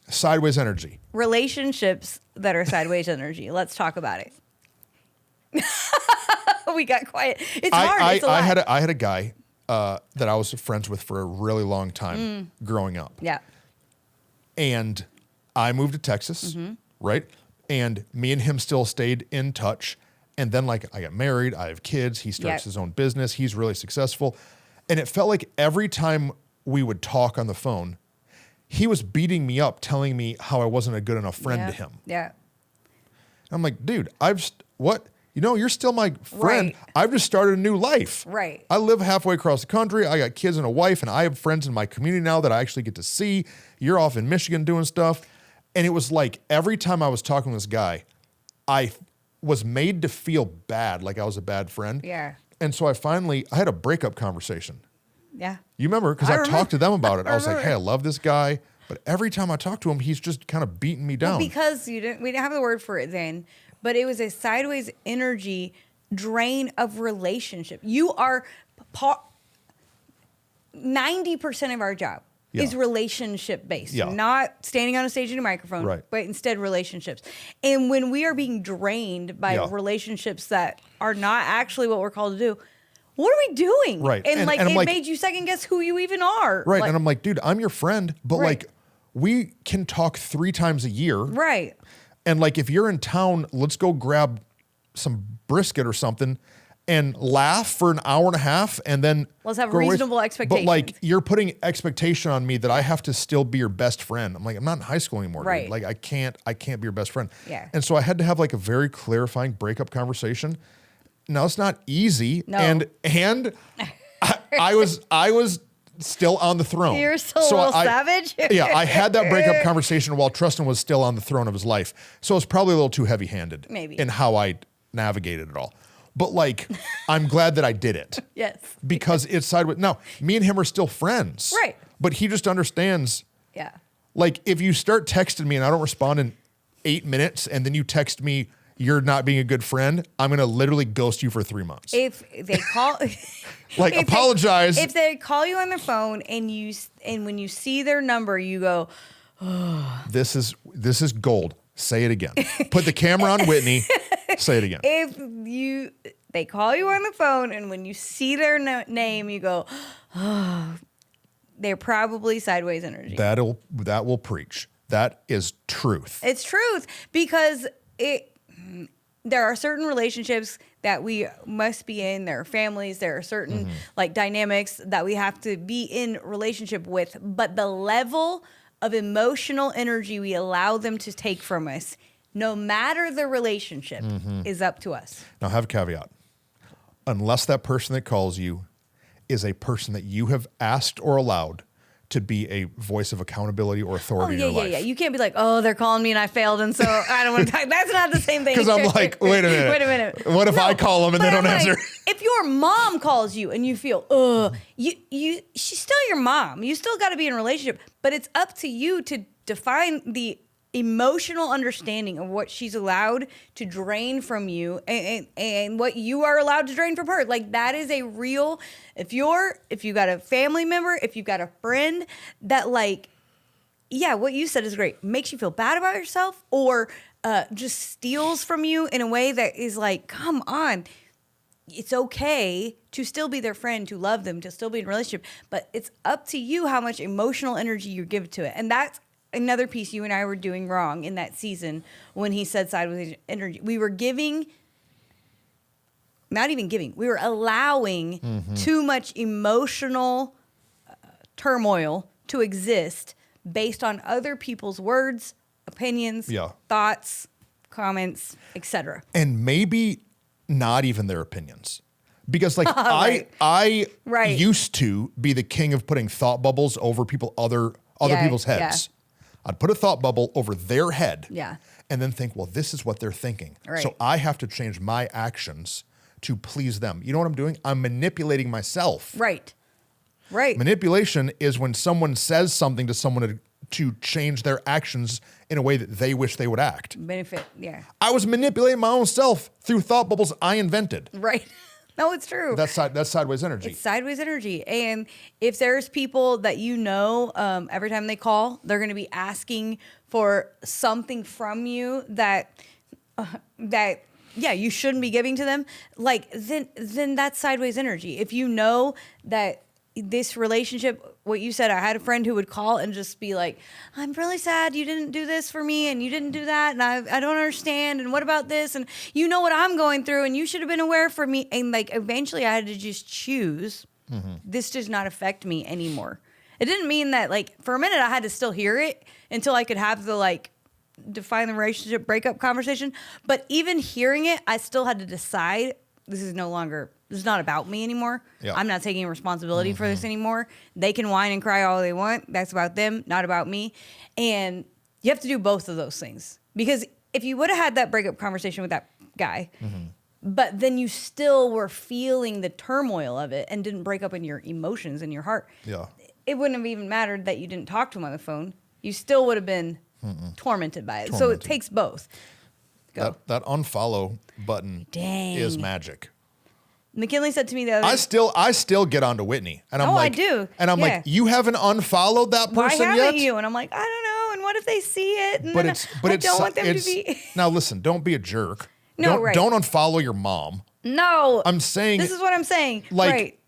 Sideways energy. Relationships that are sideways energy. Let's talk about it. We got quiet. It's hard. It's a lot. I had a guy that I was friends with for a really long time growing up. Yeah. And I moved to Texas, right? And me and him still stayed in touch. And then, like, I got married. I have kids. He starts his own business. He's really successful. And it felt like every time we would talk on the phone, he was beating me up, telling me how I wasn't a good enough friend to him. Yeah. I'm like, dude, what? You know, you're still my friend. Right. I've just started a new life. Right. I live halfway across the country. I got kids and a wife, and I have friends in my community now that I actually get to see. You're off in Michigan doing stuff. And it was like every time I was talking to this guy, I was made to feel bad, like I was a bad friend. Yeah. And so I had a breakup conversation. Yeah. You remember? Because I talked to them about it. I was like, remember. hey, I love this guy. But every time I talk to him, he's just kind of beating me down. Well, because we didn't have the word for it then, but it was a sideways energy drain of relationship. You are 90% of our job is relationship based, not standing on a stage in a microphone, but instead relationships. And when we are being drained by relationships that are not actually what we're called to do, what are we doing? Right. And And it made you second guess who you even are. Right. Like, and I'm like, dude, I'm your friend, but like we can talk 3 times a year. right. And like, if you're in town, let's go grab some brisket or something and laugh for an hour and a half, and then Let's have go away. reasonable expectations. But like, you're putting expectation on me that I have to still be your best friend. I'm like, I'm not in high school anymore. Dude. Right. Like, I can't be your best friend. Yeah. And so I had to have like a very clarifying breakup conversation. Now it's not easy. No. And I was still on the throne. You're still a little savage. Yeah, I had that breakup conversation while Tristan was still on the throne of his life. So it's probably a little too heavy-handed Maybe. in how I navigated it all. But like, I'm glad that I did it. Yes. Because it's sideways. Now, me and him are still friends. Right. But he just understands, Yeah. like, if you start texting me and I don't respond in 8 minutes, and then you text me, you're not being a good friend, I'm going to literally ghost you for 3 months. If they call, Like, apologize. If they call you on the phone and when you see their number, you go, This is gold. Say it again. Put the camera on Whitney. Say it again. if they call you on the phone and when you see their name, you go, they're probably sideways energy. That will preach. That is truth. It's truth because there are certain relationships that we must be in. There are families. There are certain like dynamics that we have to be in relationship with. But the level of emotional energy we allow them to take from us, no matter the relationship, is up to us. Now, have a caveat. Unless that person that calls you is a person that you have asked or allowed to be a voice of accountability or authority in your life. Yeah. You can't be like, oh, they're calling me and I failed, and so I don't want to talk. That's not the same thing. Because I'm like, wait a minute. What if I call them and they don't answer? If your mom calls you and you feel, she's still your mom. You still got to be in a relationship, but it's up to you to define the emotional understanding of what she's allowed to drain from you and what you are allowed to drain from her. Like, that is a real, if you got a family member, if you've got a friend that, like, yeah, what you said is great, makes you feel bad about yourself or just steals from you in a way that is like, come on. It's okay to still be their friend, to love them, to still be in a relationship, but it's up to you how much emotional energy you give to it. And that's another piece you and I were doing wrong in that season when he said sideways energy. We were we were allowing too much emotional turmoil to exist based on other people's words, opinions, thoughts, comments, etc. And maybe not even their opinions. Because like Right. I Right. used to be the king of putting thought bubbles over other Yeah, people's heads. I'd put a thought bubble over their head. Yeah. And then think, well, this is what they're thinking. Right. So I have to change my actions to please them. You know what I'm doing? I'm manipulating myself. Right. Right. Manipulation is when someone says something to someone to change their actions in a way that they wish they would act. Benefit. Yeah. I was manipulating my own self through thought bubbles I invented. Right. No, it's true. That's sideways energy. It's sideways energy. And if there's people that you know, every time they call, they're going to be asking for something from you that you shouldn't be giving to them. Like then that's sideways energy. If you know that this relationship, what you said, I had a friend who would call and just be like, I'm really sad you didn't do this for me and you didn't do that and I don't understand and what about this and you know what I'm going through and you should have been aware for me. And like eventually I had to just choose, this does not affect me anymore. It didn't mean that like for a minute I had to still hear it until I could have the like define the relationship breakup conversation. But even hearing it, I still had to decide this is not about me anymore. Yeah. I'm not taking responsibility for this anymore. They can whine and cry all they want. That's about them, not about me. And you have to do both of those things. Because if you would have had that breakup conversation with that guy, but then you still were feeling the turmoil of it and didn't break up in your emotions and your heart, it wouldn't have even mattered that you didn't talk to him on the phone. You still would have been tormented by it. So it takes both. Go. That unfollow button Dang. is magic. McKinley said to me the other day, I still get onto Whitney, and I'm Oh, I like, do. and I'm Yeah. like, you haven't unfollowed that why person haven't yet? you? And I'm like, I don't know. And what if they see it? And But then I don't want them to be. Now listen, don't be a jerk. No, right. Don't unfollow your mom. No. I'm saying This is what I'm saying. like, right.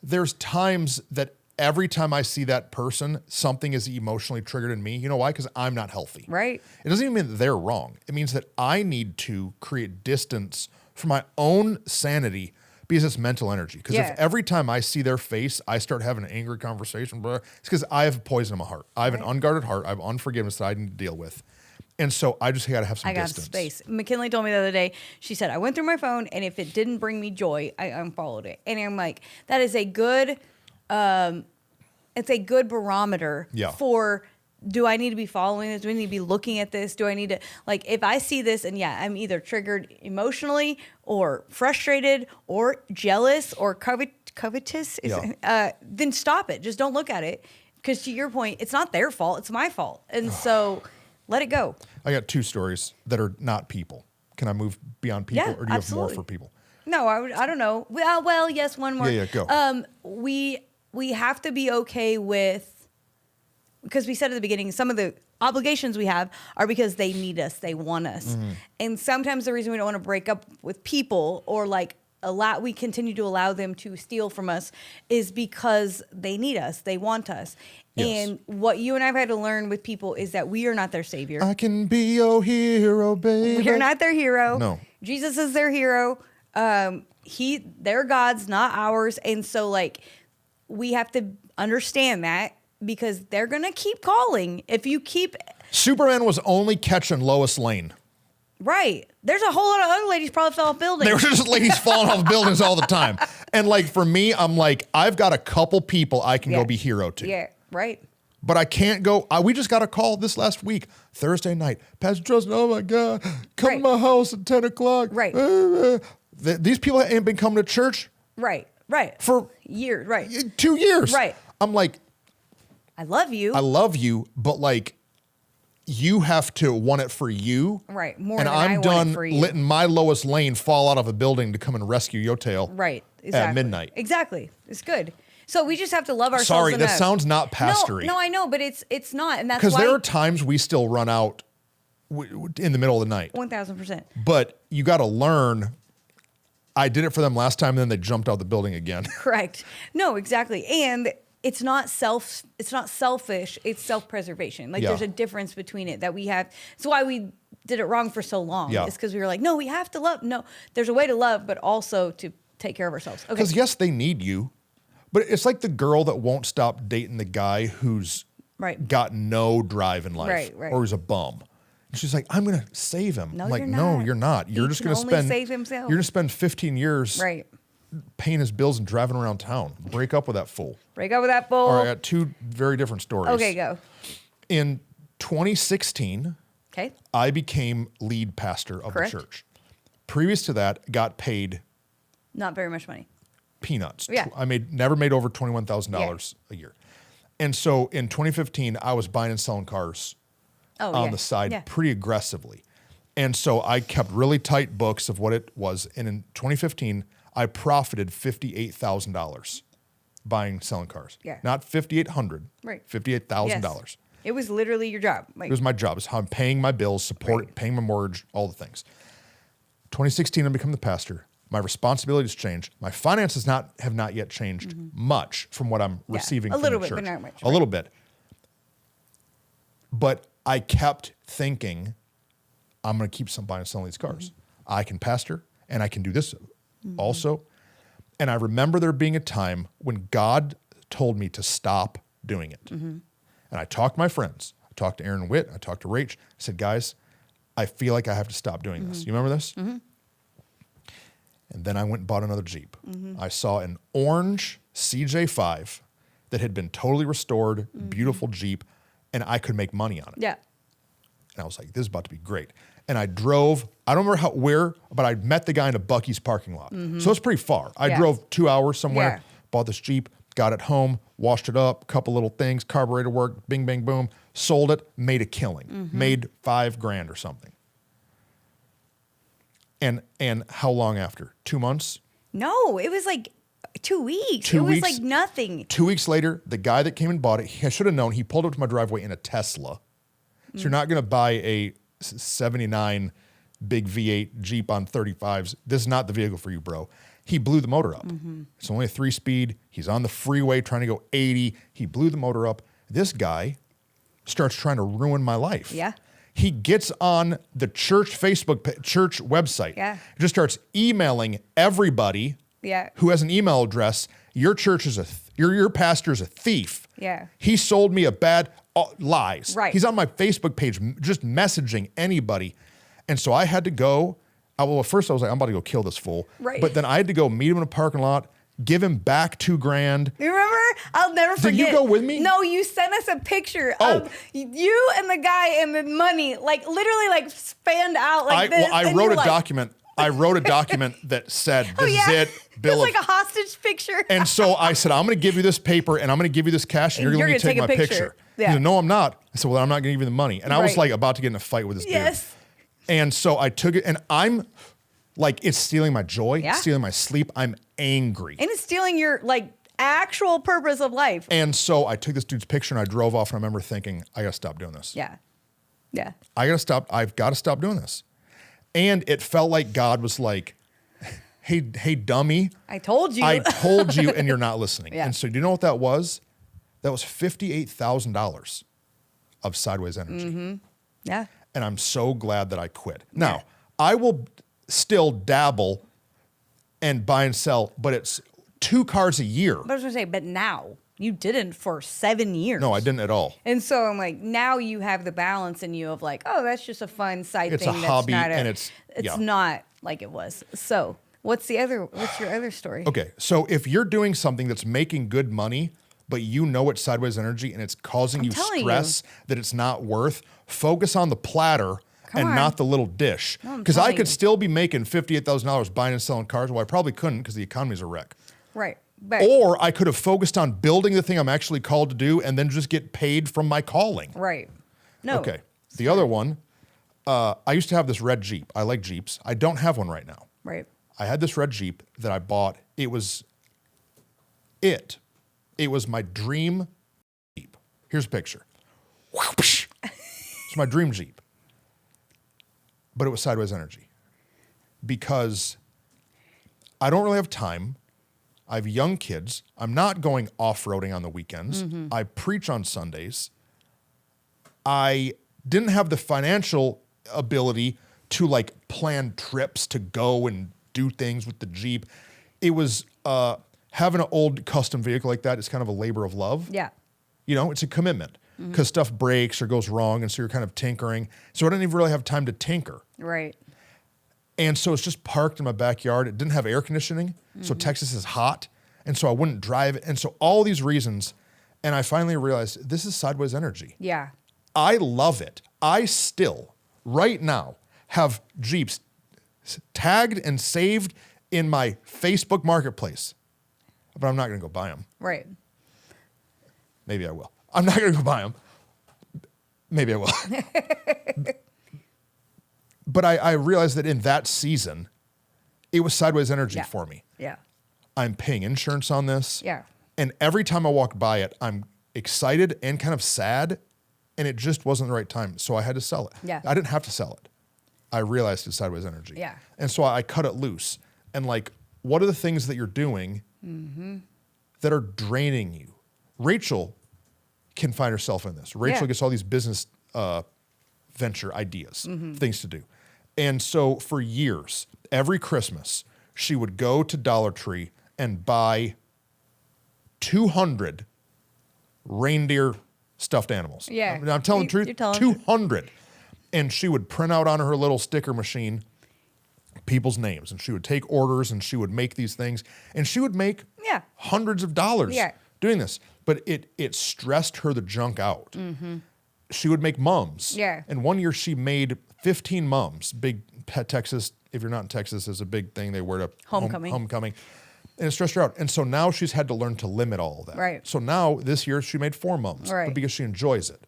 there's times that every time I see that person, something is emotionally triggered in me. You know why? Because I'm not healthy. Right. It doesn't even mean that they're wrong. It means that I need to create distance for my own sanity because it's mental energy. Because Yeah. if every time I see their face, I start having an angry conversation, bro, it's because I have poison in my heart. I have an unguarded heart. I have unforgiveness that I need to deal with. And so I just got to have some distance. Space. McKinley told me the other day, she said, I went through my phone and if it didn't bring me joy, I unfollowed it. And I'm like, that is a good, it's a good barometer for, do I need to be following this? Do I need to be looking at this? Do I need to, like, if I see this and I'm either triggered emotionally or frustrated or jealous or covetous, then stop it. Just don't look at it. Because to your point, it's not their fault. It's my fault. And so let it go. I got two stories that are not people. Can I move beyond people or do you have more for people? No, I don't know. Well, yes, one more. Yeah, go. We have to be okay with, because we said at the beginning, some of the obligations we have are because they need us, they want us. And sometimes the reason we don't want to break up with people or like we continue to allow them to steal from us is because they need us, they want us. Yes. And what you and I have had to learn with people is that we are not their savior. I can be your hero, baby. You're not their hero. No. Jesus is their hero. They're God's, not ours. And so like we have to understand that because they're gonna keep calling. If you keep Superman was only catching Lois Lane. right. There's a whole lot of other ladies probably fell off buildings. There were just ladies falling off buildings all the time. And like for me, I'm like, I've got a couple people I can go be hero to. Yeah, right. But I can't go. We just got a call this last week, Thursday night. Pastor Justin, oh my God, come to my house at 10 o'clock. Right. These people ain't been coming to church Right. for years, right. 2 years. Right. I'm like, I love you. But like, you have to want it for you. Right. More and than I'm I want done it for you. letting my Lois Lane fall out of a building to come and rescue your tail. Right. Exactly. At midnight. Exactly. It's good. So we just have to love ourselves. Sorry, enough. that sounds not pastory. No, I know, but it's not, and that's Because why there are times we still run out in the middle of the night. 1,000%. But you got to learn. I did it for them last time, and then they jumped out the building again. Correct. No, exactly. And it's not selfish. It's self-preservation. Like there's a difference between it that we have. It's why we did it wrong for so long. Yeah. It's because we were like, no, we have to love. No, there's a way to love, but also to take care of ourselves. Okay. Because yes, they need you, but it's like the girl that won't stop dating the guy who's got no drive in life, Right. or who's a bum. And she's like, I'm gonna save him. No, I'm like, you're no, not. you're not. You're He just can gonna only spend. save himself. You're gonna spend 15 years. Right. paying his bills and driving around town. Break up with that fool. Break up with that fool. All right, I got two very different stories. Okay, go. In 2016, Okay. I became lead pastor of Correct. the church. Previous to that, got paid Not very much money. peanuts. Yeah. I never made over $21,000 a year. And so in 2015, I was buying and selling cars on the side pretty aggressively. And so I kept really tight books of what it was. And in 2015, I profited $58,000 buying and selling cars. Yeah. Not $5,800. Right. $58,000. Yes. It was literally your job. It was my job. It's how I'm paying my bills, paying my mortgage, all the things. 2016, I become the pastor. My responsibilities changed. My finances have not yet changed much from what I'm receiving from the church. But not much. A little bit. But I kept thinking, I'm going to keep buying and selling these cars. I can pastor, and I can do this also. And I remember there being a time when God told me to stop doing it. And I talked to my friends. I talked to Aaron Witt. I talked to Rach. I said, guys, I feel like I have to stop doing this. You remember this? And then I went and bought another Jeep. I saw an orange CJ5 that had been totally restored, beautiful Jeep, and I could make money on it. Yeah. And I was like, this is about to be great. And I drove, I don't remember where, but I met the guy in a Buc-ee's parking lot. So it's pretty far. I drove 2 hours somewhere, bought this Jeep, got it home, washed it up, couple little things, carburetor work, bing, bang, boom, sold it, made a killing, made $5,000 or something. And how long after? 2 months? No, it was like 2 weeks. 2 it was weeks? like nothing. 2 weeks later, the guy that came and bought it, I should have known, he pulled up to my driveway in a Tesla. So you're not going to buy a 79 big V8 Jeep on 35s. This is not the vehicle for you, bro. He blew the motor up. It's only a 3-speed. He's on the freeway trying to go 80. He blew the motor up. This guy starts trying to ruin my life. Yeah. He gets on the church church website. Yeah. Just starts emailing everybody who has an email address. Your church is your pastor is a thief. Yeah. He sold me a bad lies. Right. He's on my Facebook page just messaging anybody. And so I had to go. Well, at first I was like, I'm about to go kill this fool. Right. But then I had to go meet him in a parking lot, give him back $2,000. You remember? I'll never forget. Did you go with me? No, you sent us a picture of you and the guy and the money, like literally like spanned out like this. I wrote a document. I wrote a document that said, this is it. Bill it was like a hostage picture. And so I said, I'm going to give you this paper and I'm going to give you this cash and you're going to take my picture. Yeah. He said, no, I'm not. I said, well, I'm not going to give you the money. And I was like about to get in a fight with this dude. And so I took it and I'm like, it's stealing my joy, it's stealing my sleep. I'm angry. And it's stealing your like actual purpose of life. And so I took this dude's picture and I drove off and I remember thinking, I got to stop doing this. Yeah. Yeah. I've got to stop doing this. And it felt like God was like, hey, dummy. I told you. I told you and you're not listening. Yeah. And so do you know what that was? That was $58,000 of sideways energy. Yeah. And I'm so glad that I quit. Now, I will still dabble and buy and sell, but it's 2 cars a year. But I was going to say, but now you didn't for 7 years. No, I didn't at all. And so I'm like, now you have the balance in you of like, oh, that's just a fun side It's thing. a That's hobby not and it's not like it was. So what's your other story? Okay, so if you're doing something that's making good money, but you know it's sideways energy and it's causing you stress that it's not worth, focus on the platter not the little dish. Because I could still be making $58,000 buying and selling cars. Well, I probably couldn't because the economy's a wreck. Right. But, or I could have focused on building the thing I'm actually called to do and then just get paid from my calling. Right. No. Okay. The other one, I used to have this red Jeep. I like Jeeps. I don't have one right now. Right. I had this red Jeep that I bought. It was my dream Jeep. Here's a picture. It's my dream Jeep. But it was sideways energy because I don't really have time. I have young kids. I'm not going off-roading on the weekends. I preach on Sundays. I didn't have the financial ability to like plan trips to go and do things with the Jeep. It was having an old custom vehicle like that is kind of a labor of love. Yeah. You know, it's a commitment because stuff breaks or goes wrong. And so you're kind of tinkering. So I didn't even really have time to tinker. Right. And so it's just parked in my backyard. It didn't have air conditioning. So Texas is hot. And so I wouldn't drive it. And so all these reasons. And I finally realized this is sideways energy. Yeah. I love it. I still, right now, have Jeeps tagged and saved in my Facebook marketplace. But I'm not going to go buy them. Right. Maybe I will. I'm not going to go buy them. Maybe I will. But I realized that in that season, it was sideways energy for me. Yeah. I'm paying insurance on this. Yeah. And every time I walk by it, I'm excited and kind of sad. And it just wasn't the right time. So I had to sell it. Yeah. I didn't have to sell it. I realized it's sideways energy. Yeah. And so I cut it loose. And like, what are the things that you're doing that are draining you? Rachel can find herself in this. Rachel gets all these business venture ideas, things to do. And so for years, every Christmas, she would go to Dollar Tree and buy 200 reindeer stuffed animals. Yeah. I'm telling the truth, You're telling 200. And she would print out on her little sticker machine people's names, and she would take orders, and she would make these things, and she would make hundreds of dollars doing this. But it stressed her the junk out. She would make mums. Yeah. And one year she made 15 mums. Big Texas, if you're not in Texas, is a big thing. They wear to Homecoming. Homecoming. And it stressed her out. And so now she's had to learn to limit all of that. Right. So now this year she made 4 mums. Right. But because she enjoys it.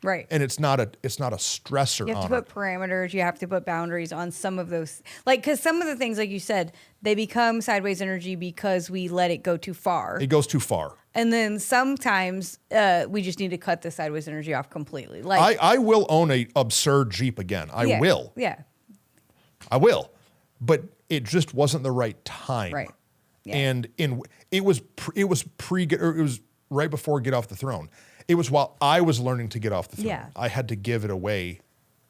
Right. And it's not a stressor. You have on to her. put parameters. You have to put boundaries on some of those. Like, because some of the things, like you said, they become sideways energy because we let it go too far. It goes too far. And then sometimes we just need to cut the sideways energy off completely. Like I will own a absurd Jeep again. I will. Yeah. I will. But it just wasn't the right time. Right. Yeah. And it was right before Get Off the Throne. It was while I was learning to get off the throne. Yeah. I had to give it away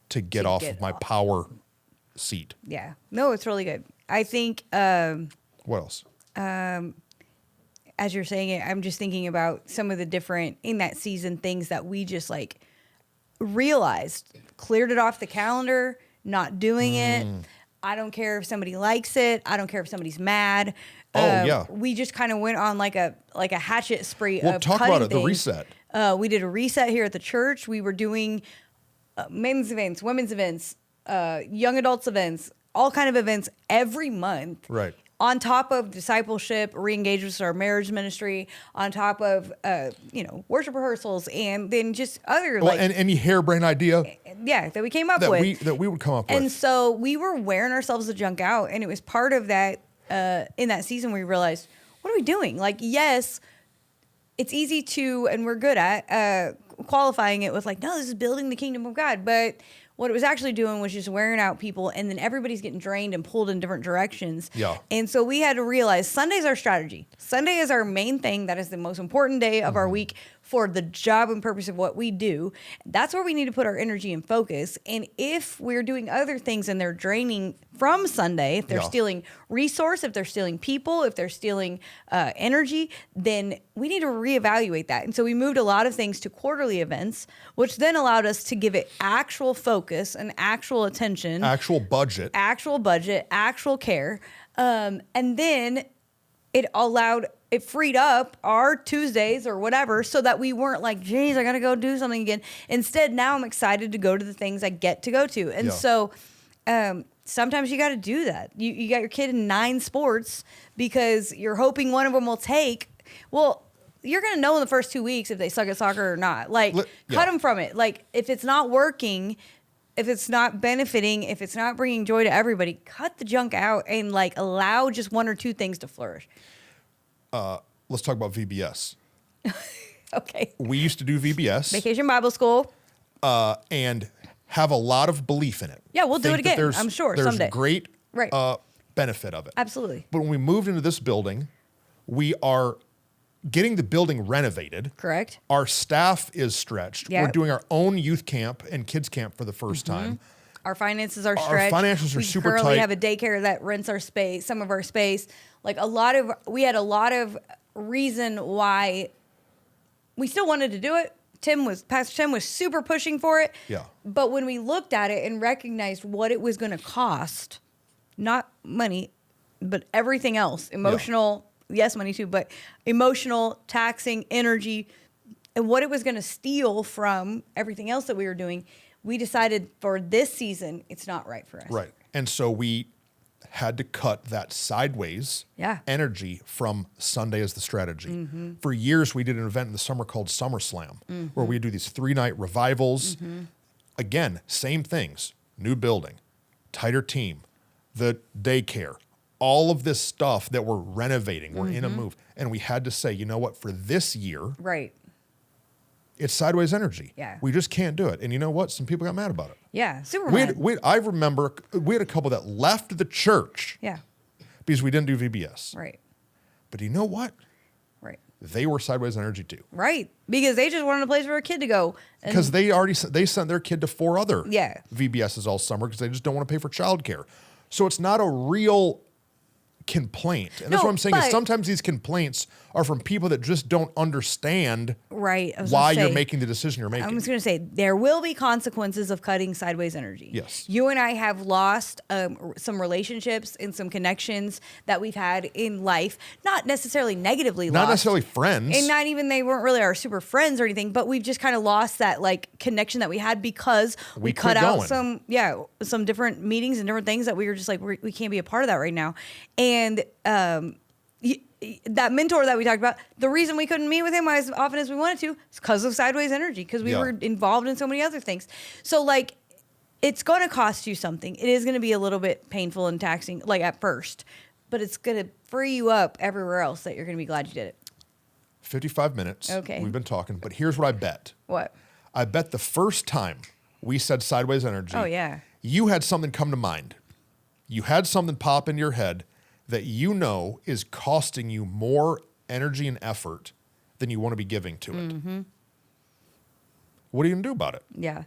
to get off of my power seat. Yeah. No, it's really good. I think What else? as you're saying it, I'm just thinking about some of the different in that season things that we just like realized, cleared it off the calendar, not doing it. I don't care if somebody likes it. I don't care if somebody's mad. We just kind of went on like a hatchet spree. Well, of talk cutting about it. The things. reset. We did a reset here at the church. We were doing men's events, women's events, young adults events, all kind of events every month. Right. On top of discipleship, re-engage with our marriage ministry, on top of worship rehearsals, and then just other And any harebrained idea that we came up that with. we would come up with. And so we were wearing ourselves the junk out, and it was part of that. In that season, we realized, what are we doing? Like, yes, it's easy to, and we're good at qualifying it with like, no, this is building the kingdom of God. But what it was actually doing was just wearing out people, and then everybody's getting drained and pulled in different directions. Yeah. And so we had to realize Sunday's our strategy. Sunday is our main thing. That is the most important day of our week for the job and purpose of what we do. That's where we need to put our energy and focus. And if we're doing other things and they're draining from Sunday, if they're stealing resource, if they're stealing people, if they're stealing energy, then we need to reevaluate that. And so we moved a lot of things to quarterly events, which then allowed us to give it actual focus and actual attention, actual budget, actual care. And then it freed up our Tuesdays or whatever so that we weren't like, geez, I got to go do something again. Instead, now I'm excited to go to the things I get to go to. And so sometimes you got to do that. You got your kid in 9 sports because you're hoping one of them will take. Well, you're going to know in the first 2 weeks if they suck at soccer or not. Like, cut them from it. Like, if it's not working, if it's not benefiting, if it's not bringing joy to everybody, cut the junk out and like allow just 1 or 2 things to flourish. Let's talk about VBS. Okay. We used to do VBS. Vacation Bible School. And have a lot of belief in it. Yeah, we'll do it again, I'm sure, there's someday. Great benefit of it. Absolutely. But when we moved into this building, we are getting the building renovated. Correct. Our staff is stretched. Yep. We're doing our own youth camp and kids camp for the first time. Our finances are stretched. Our finances are super tight. We currently have a daycare that rents our space, some of our space. Like we had a lot of reason why we still wanted to do it. Pastor Tim was super pushing for it. Yeah. But when we looked at it and recognized what it was going to cost, not money, but everything else, emotional, yes, money too, but emotional, taxing, energy, and what it was going to steal from everything else that we were doing, we decided for this season, it's not right for us. Right. And so we had to cut that sideways energy from Sunday as the strategy. For years, we did an event in the summer called SummerSlam, where we do these 3-night revivals. Again, same things, new building, tighter team, the daycare, all of this stuff that we're renovating, we're in a move. And we had to say, you know what, for this year, it's sideways energy. Yeah. We just can't do it. And you know what? Some people got mad about it. Yeah, super mad. I remember we had a couple that left the church because we didn't do VBS. Right. But you know what? Right. They were sideways energy too. Right. Because they just wanted a place for a kid to go. Because they sent their kid to 4 other VBSs all summer because they just don't want to pay for childcare. So it's not a real complaint. And that's what I'm saying is sometimes these complaints are from people that just don't understand why you're making the decision you're making. I was going to say, there will be consequences of cutting sideways energy. Yes. You and I have lost some relationships and some connections that we've had in life, not necessarily negatively lost. Not necessarily friends. And not even, they weren't really our super friends or anything, but we've just kind of lost that like connection that we had because we cut out some different meetings and different things that we were just like, we can't be a part of that right now. And that mentor that we talked about, the reason we couldn't meet with him as often as we wanted to is because of sideways energy, because we were involved in so many other things. So like, it's going to cost you something. It is going to be a little bit painful and taxing, like at first, but it's going to free you up everywhere else that you're going to be glad you did it. 55 minutes. Okay. We've been talking, but here's what I bet. What? I bet the first time we said sideways energy, you had something come to mind. You had something pop in your head that you know is costing you more energy and effort than you want to be giving to it. What are you going to do about it? Yeah.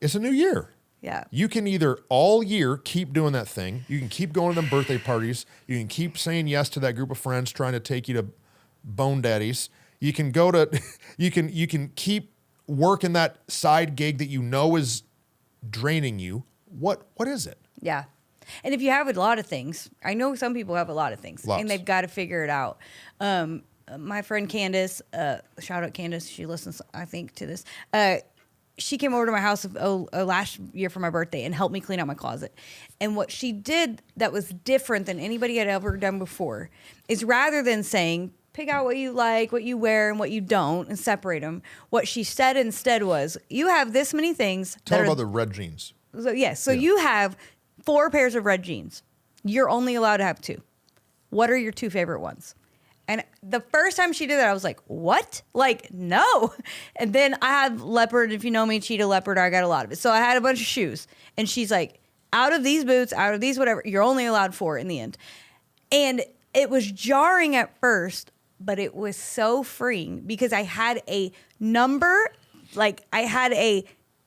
It's a new year. Yeah. You can either all year keep doing that thing. You can keep going to them birthday parties. You can keep saying yes to that group of friends trying to take you to Bone Daddies. You can go to, you can keep working that side gig that you know is draining you. What is it? Yeah. And if you have a lot of things, I know some people have a lot of things, Lots. and they've got to figure it out. My friend Candace, shout out Candace, she listens, I think, to this. She came over to my house last year for my birthday and helped me clean out my closet. And what she did that was different than anybody had ever done before is rather than saying, pick out what you like, what you wear, and what you don't, and separate them, what she said instead was, you have this many things. Tell her about the red jeans. So, yes. So you have 4 pairs of red jeans. You're only allowed to have 2. What are your 2 favorite ones? And the first time she did that, I was like, what? Like, no. And then I have leopard. If you know me, cheetah, leopard, I got a lot of it. So I had a bunch of shoes. And she's like, out of these boots, out of these whatever, you're only allowed 4 in the end. And it was jarring at first, but it was so freeing because I had a number. Like, I had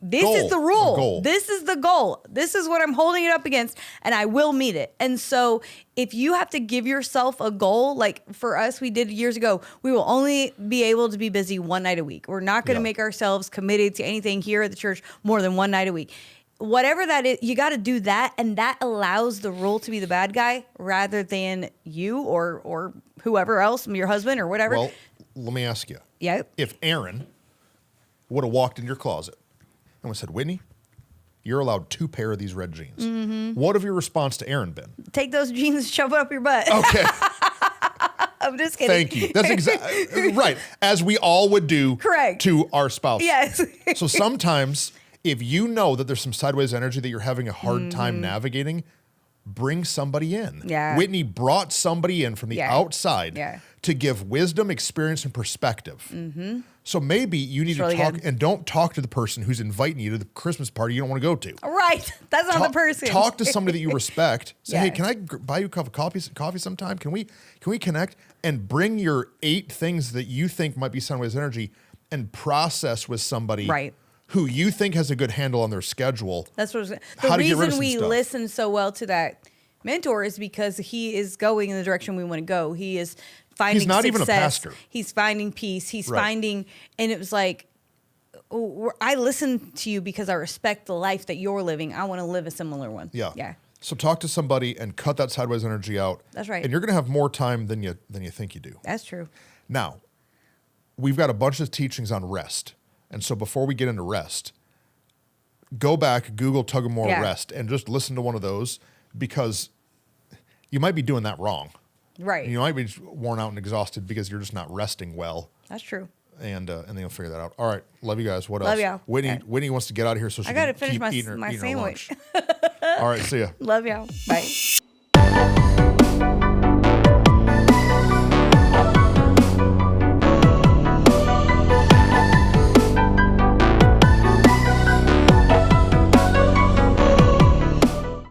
this is the rule. This is the goal. This is what I'm holding it up against, and I will meet it. And so if you have to give yourself a goal, like for us, we did years ago, we will only be able to be busy 1 night a week. We're not going to make ourselves committed to anything here at the church more than 1 night a week. Whatever that is, you got to do that, and that allows the rule to be the bad guy rather than you or whoever else, your husband or whatever. Well, let me ask you. Yeah. If Aaron would have walked in your closet and we said, Whitney, you're allowed 2 pair of these red jeans. What have your response to Aaron been? Take those jeans and shove it up your butt. Okay. I'm just kidding. Thank you. That's exactly right. As we all would do to our spouse. Yes. So sometimes if you know that there's some sideways energy that you're having a hard time navigating, bring somebody in. Yeah. Whitney brought somebody in from the outside to give wisdom, experience, and perspective. So maybe you need to talk and don't talk to the person who's inviting you to the Christmas party you don't want to go to. Right. That's not the person. Talk to somebody that you respect. Say, hey, can I buy you a cup of coffee sometime? Can we connect? And bring your 8 things that you think might be sideways energy and process with somebody who you think has a good handle on their schedule. That's what I was saying. The reason we listen so well to that mentor is because he is going in the direction we want to go. He is finding He's not success. even a pastor. He's finding peace. He's finding, and it was like, I listen to you because I respect the life that you're living. I want to live a similar one. Yeah. So talk to somebody and cut that sideways energy out. That's right. And you're going to have more time than you think you do. That's true. Now, we've got a bunch of teachings on rest. And so before we get into rest, go back, Google Tug of War rest, and just listen to one of those, because you might be doing that wrong. Right. You might be worn out and exhausted because you're just not resting well. That's true. And then you'll figure that out. All right. Love you guys. What else? Love y'all. Whitney wants to get out of here so she I got to can finish keep my eating her sandwich. lunch. All right. See ya. Love y'all. Bye.